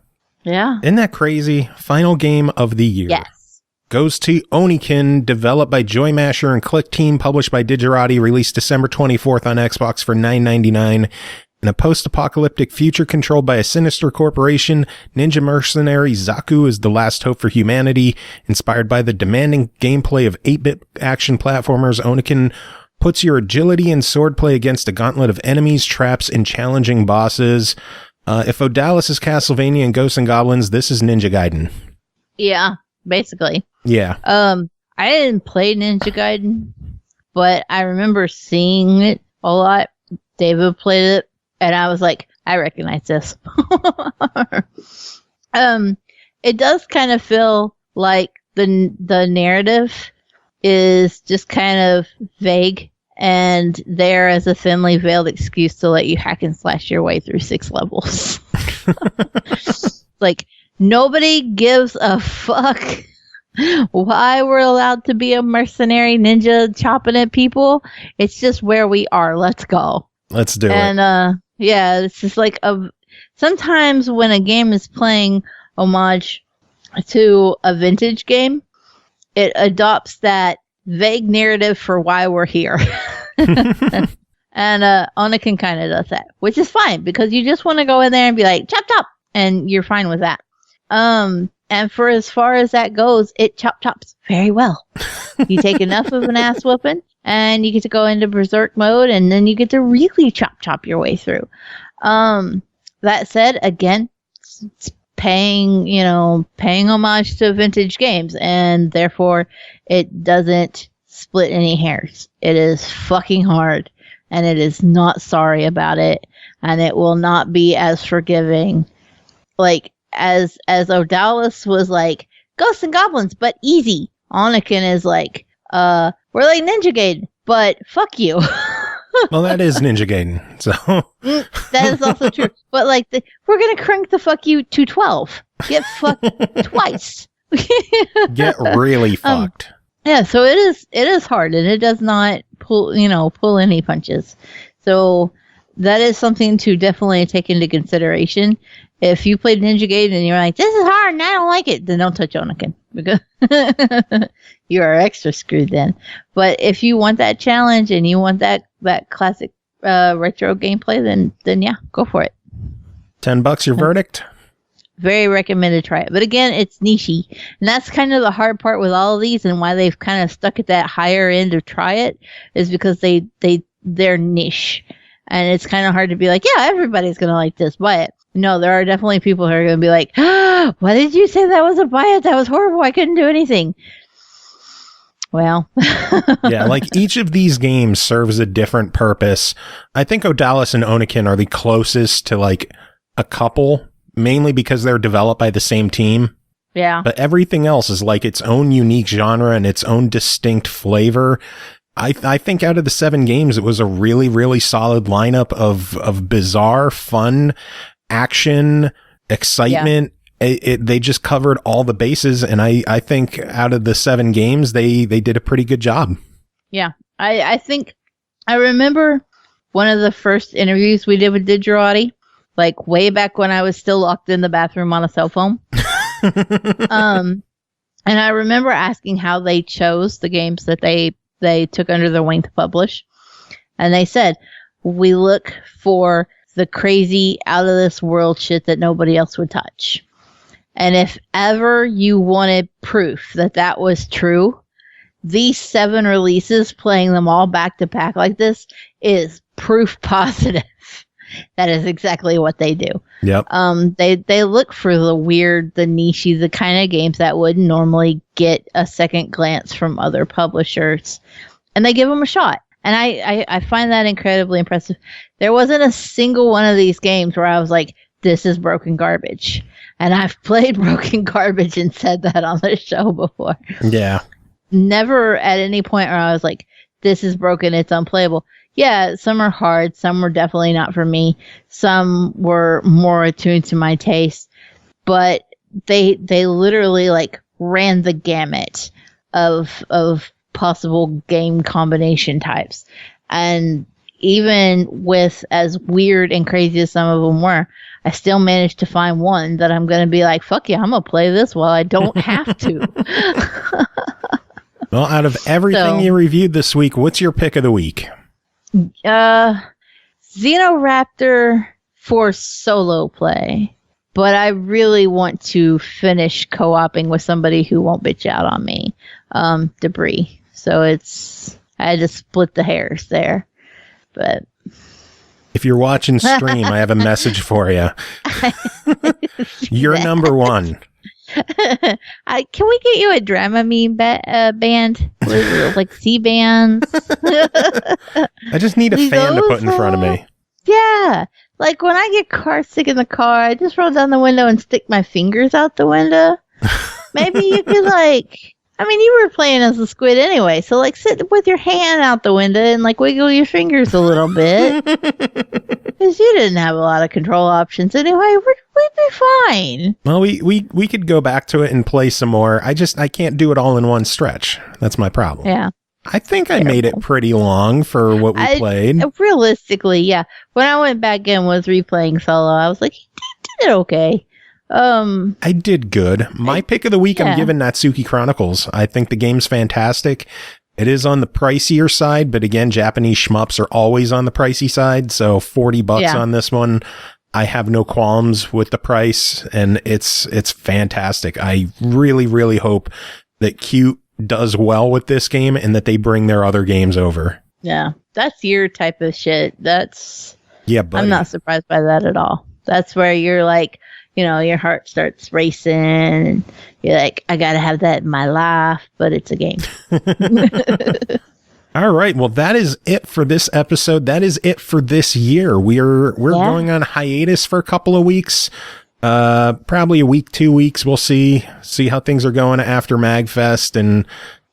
Yeah. Isn't that crazy? Final game of the year. Yes. Goes to Oniken, developed by Joymasher and Click Team, published by Digerati, released December 24th on Xbox for $9.99. In a post-apocalyptic future controlled by a sinister corporation, ninja mercenary Zaku is the last hope for humanity. Inspired by the demanding gameplay of 8-bit action platformers, Oniken puts your agility and swordplay against a gauntlet of enemies, traps, and challenging bosses. If Odalis is Castlevania and Ghosts and Goblins, this is Ninja Gaiden. Yeah, basically. Yeah. I didn't play Ninja Gaiden, but I remember seeing it a lot. David played it, and I was like, I recognize this. It does kind of feel like the narrative is just kind of vague and there as a thinly veiled excuse to let you hack and slash your way through 6 levels. Like, nobody gives a fuck why we're allowed to be a mercenary ninja chopping at people. It's just where we are. Let's go. Let's do it. And yeah, it's just like sometimes when a game is playing homage to a vintage game, it adopts that vague narrative for why we're here. And Oniken kind of does that, which is fine because you just want to go in there and be like, chop chop, and you're fine with that. And for as far as that goes, it chops very well. You take enough of an ass whooping, and you get to go into berserk mode, and then you get to really chop your way through. That said, again, it's paying homage to vintage games, and therefore it doesn't split any hairs. It is fucking hard, and it is not sorry about it, and it will not be as forgiving. Like, as Odalis was like, Ghosts and Goblins, but easy. Anakin is like, we're like Ninja Gaiden, but fuck you. Well, that is Ninja Gaiden, so. That is also true. But like, we're going to crank the fuck you to 12. Get fucked twice. Get really fucked. Yeah, so it is hard, and it does not pull any punches. So that is something to definitely take into consideration. If you played Ninja Gaiden and you're like, this is hard and I don't like it, then don't touch Anakin, because you are extra screwed then. But if you want that challenge and you want that classic retro gameplay, then yeah, go for it. $10 your verdict? Very recommended. Try it. But again, it's niche-y. And that's kind of the hard part with all of these, and why they've kind of stuck at that higher end of try it, is because they're niche. And it's kind of hard to be like, yeah, everybody's going to like this, buy it. No, there are definitely people who are going to be like, why did you say that was a buy it? That was horrible. I couldn't do anything. Well. Yeah, like each of these games serves a different purpose. I think Odalis and Anakin are the closest to like a couple, mainly because they're developed by the same team. Yeah. But everything else is like its own unique genre and its own distinct flavor. I think out of the 7 games, it was a really, really solid lineup of bizarre, fun, action, excitement. Yeah. They just covered all the bases, and I think out of the 7 games, they did a pretty good job. Yeah. I think I remember one of the first interviews we did with Digerati, like way back when I was still locked in the bathroom on a cell phone. And I remember asking how they chose the games that they took under their wing to publish. And they said, we look for the crazy, out of this world shit that nobody else would touch. And if ever you wanted proof that was true, these 7 releases, playing them all back to back like this, is proof positive. That is exactly what they do. Yep. They look for the weird, the niche, the kind of games that would normally get a second glance from other publishers, and they give them a shot. And I find that incredibly impressive. There wasn't a single one of these games where I was like, this is broken garbage. And I've played broken garbage and said that on the show before. Yeah. Never at any point where I was like, this is broken, it's unplayable. Yeah, some are hard. Some were definitely not for me. Some were more attuned to my taste. But they literally like ran the gamut of possible game combination types. And even with as weird and crazy as some of them were, I still managed to find one that I'm going to be like, fuck yeah, I'm going to play this while I don't have to. Well, out of everything you reviewed this week, what's your pick of the week? XenoRaptor for solo play. But I really want to finish co-oping with somebody who won't bitch out on me. Debris. So I had to split the hairs there. But if you're watching stream, I have a message for you. You're number 1. Can we get you a Dramamine band? Like C-bands? I just need a fan to put in front of me. Yeah. Like when I get car sick in the car, I just roll down the window and stick my fingers out the window. Maybe you could you were playing as a squid anyway, so like sit with your hand out the window and like wiggle your fingers a little bit. Because you didn't have a lot of control options anyway. We'd be fine. Well, we could go back to it and play some more. I can't do it all in one stretch. That's my problem. Yeah. I think I made it pretty long for what we played. Realistically, yeah. When I went back and was replaying solo, I was like, did it okay. I did good. My pick of the week, I'm giving Natsuki Chronicles. I think the game's fantastic. It is on the pricier side, but again, Japanese shmups are always on the pricey side. So $40 on this one. I have no qualms with the price, and it's fantastic. I really, really hope that Qute does well with this game and that they bring their other games over. Yeah, that's your type of shit. Yeah, buddy. I'm not surprised by that at all. That's where you're like, your heart starts racing and you're like, I gotta have that in my life, but it's a game. All right. Well, that is it for this episode. That is it for this year. We're going on hiatus for a couple of weeks. Probably a week, 2 weeks. We'll see how things are going after MagFest and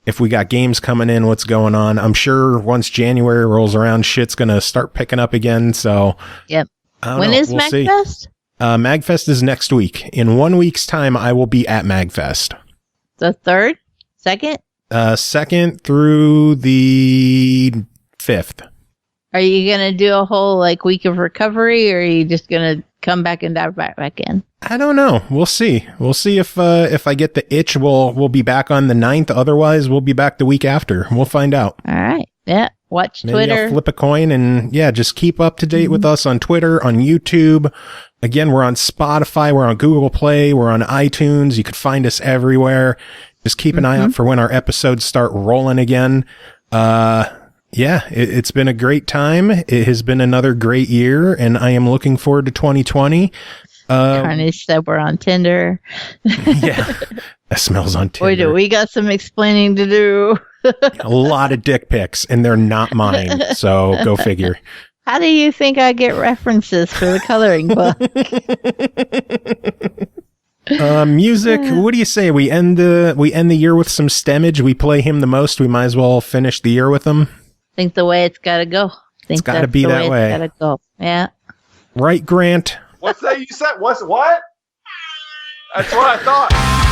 if we got games coming in, what's going on. I'm sure once January rolls around, shit's going to start picking up again. So, yep. When is MagFest? MagFest is next week. In 1 week's time, I will be at MagFest. The 3rd? 2nd? 2nd through the 5th. Are you going to do a whole week of recovery, or are you just going to come back and dive back in? I don't know. We'll see. We'll see if I get the itch. We'll be back on the 9th. Otherwise, we'll be back the week after. We'll find out. All right. Yeah. Watch Maybe Twitter. I'll flip a coin and just keep up to date with us on Twitter, on YouTube. Again, we're on Spotify. We're on Google Play. We're on iTunes. You could find us everywhere. Just keep an eye out for when our episodes start rolling again. It's been a great time. It has been another great year, and I am looking forward to 2020. Carnage said we're on Tinder. Yeah, that smells on Tinder. Boy, do we got some explaining to do. A lot of dick pics, and they're not mine, so go figure. How do you think I get references for the coloring book? Music. What do you say? We end the year with some Stemmage. We play him the most. We might as well finish the year with him. I think the way it's got to go. It's got to be that way. It's got to go. Yeah. Right, Grant? What's that you said? What? That's what I thought.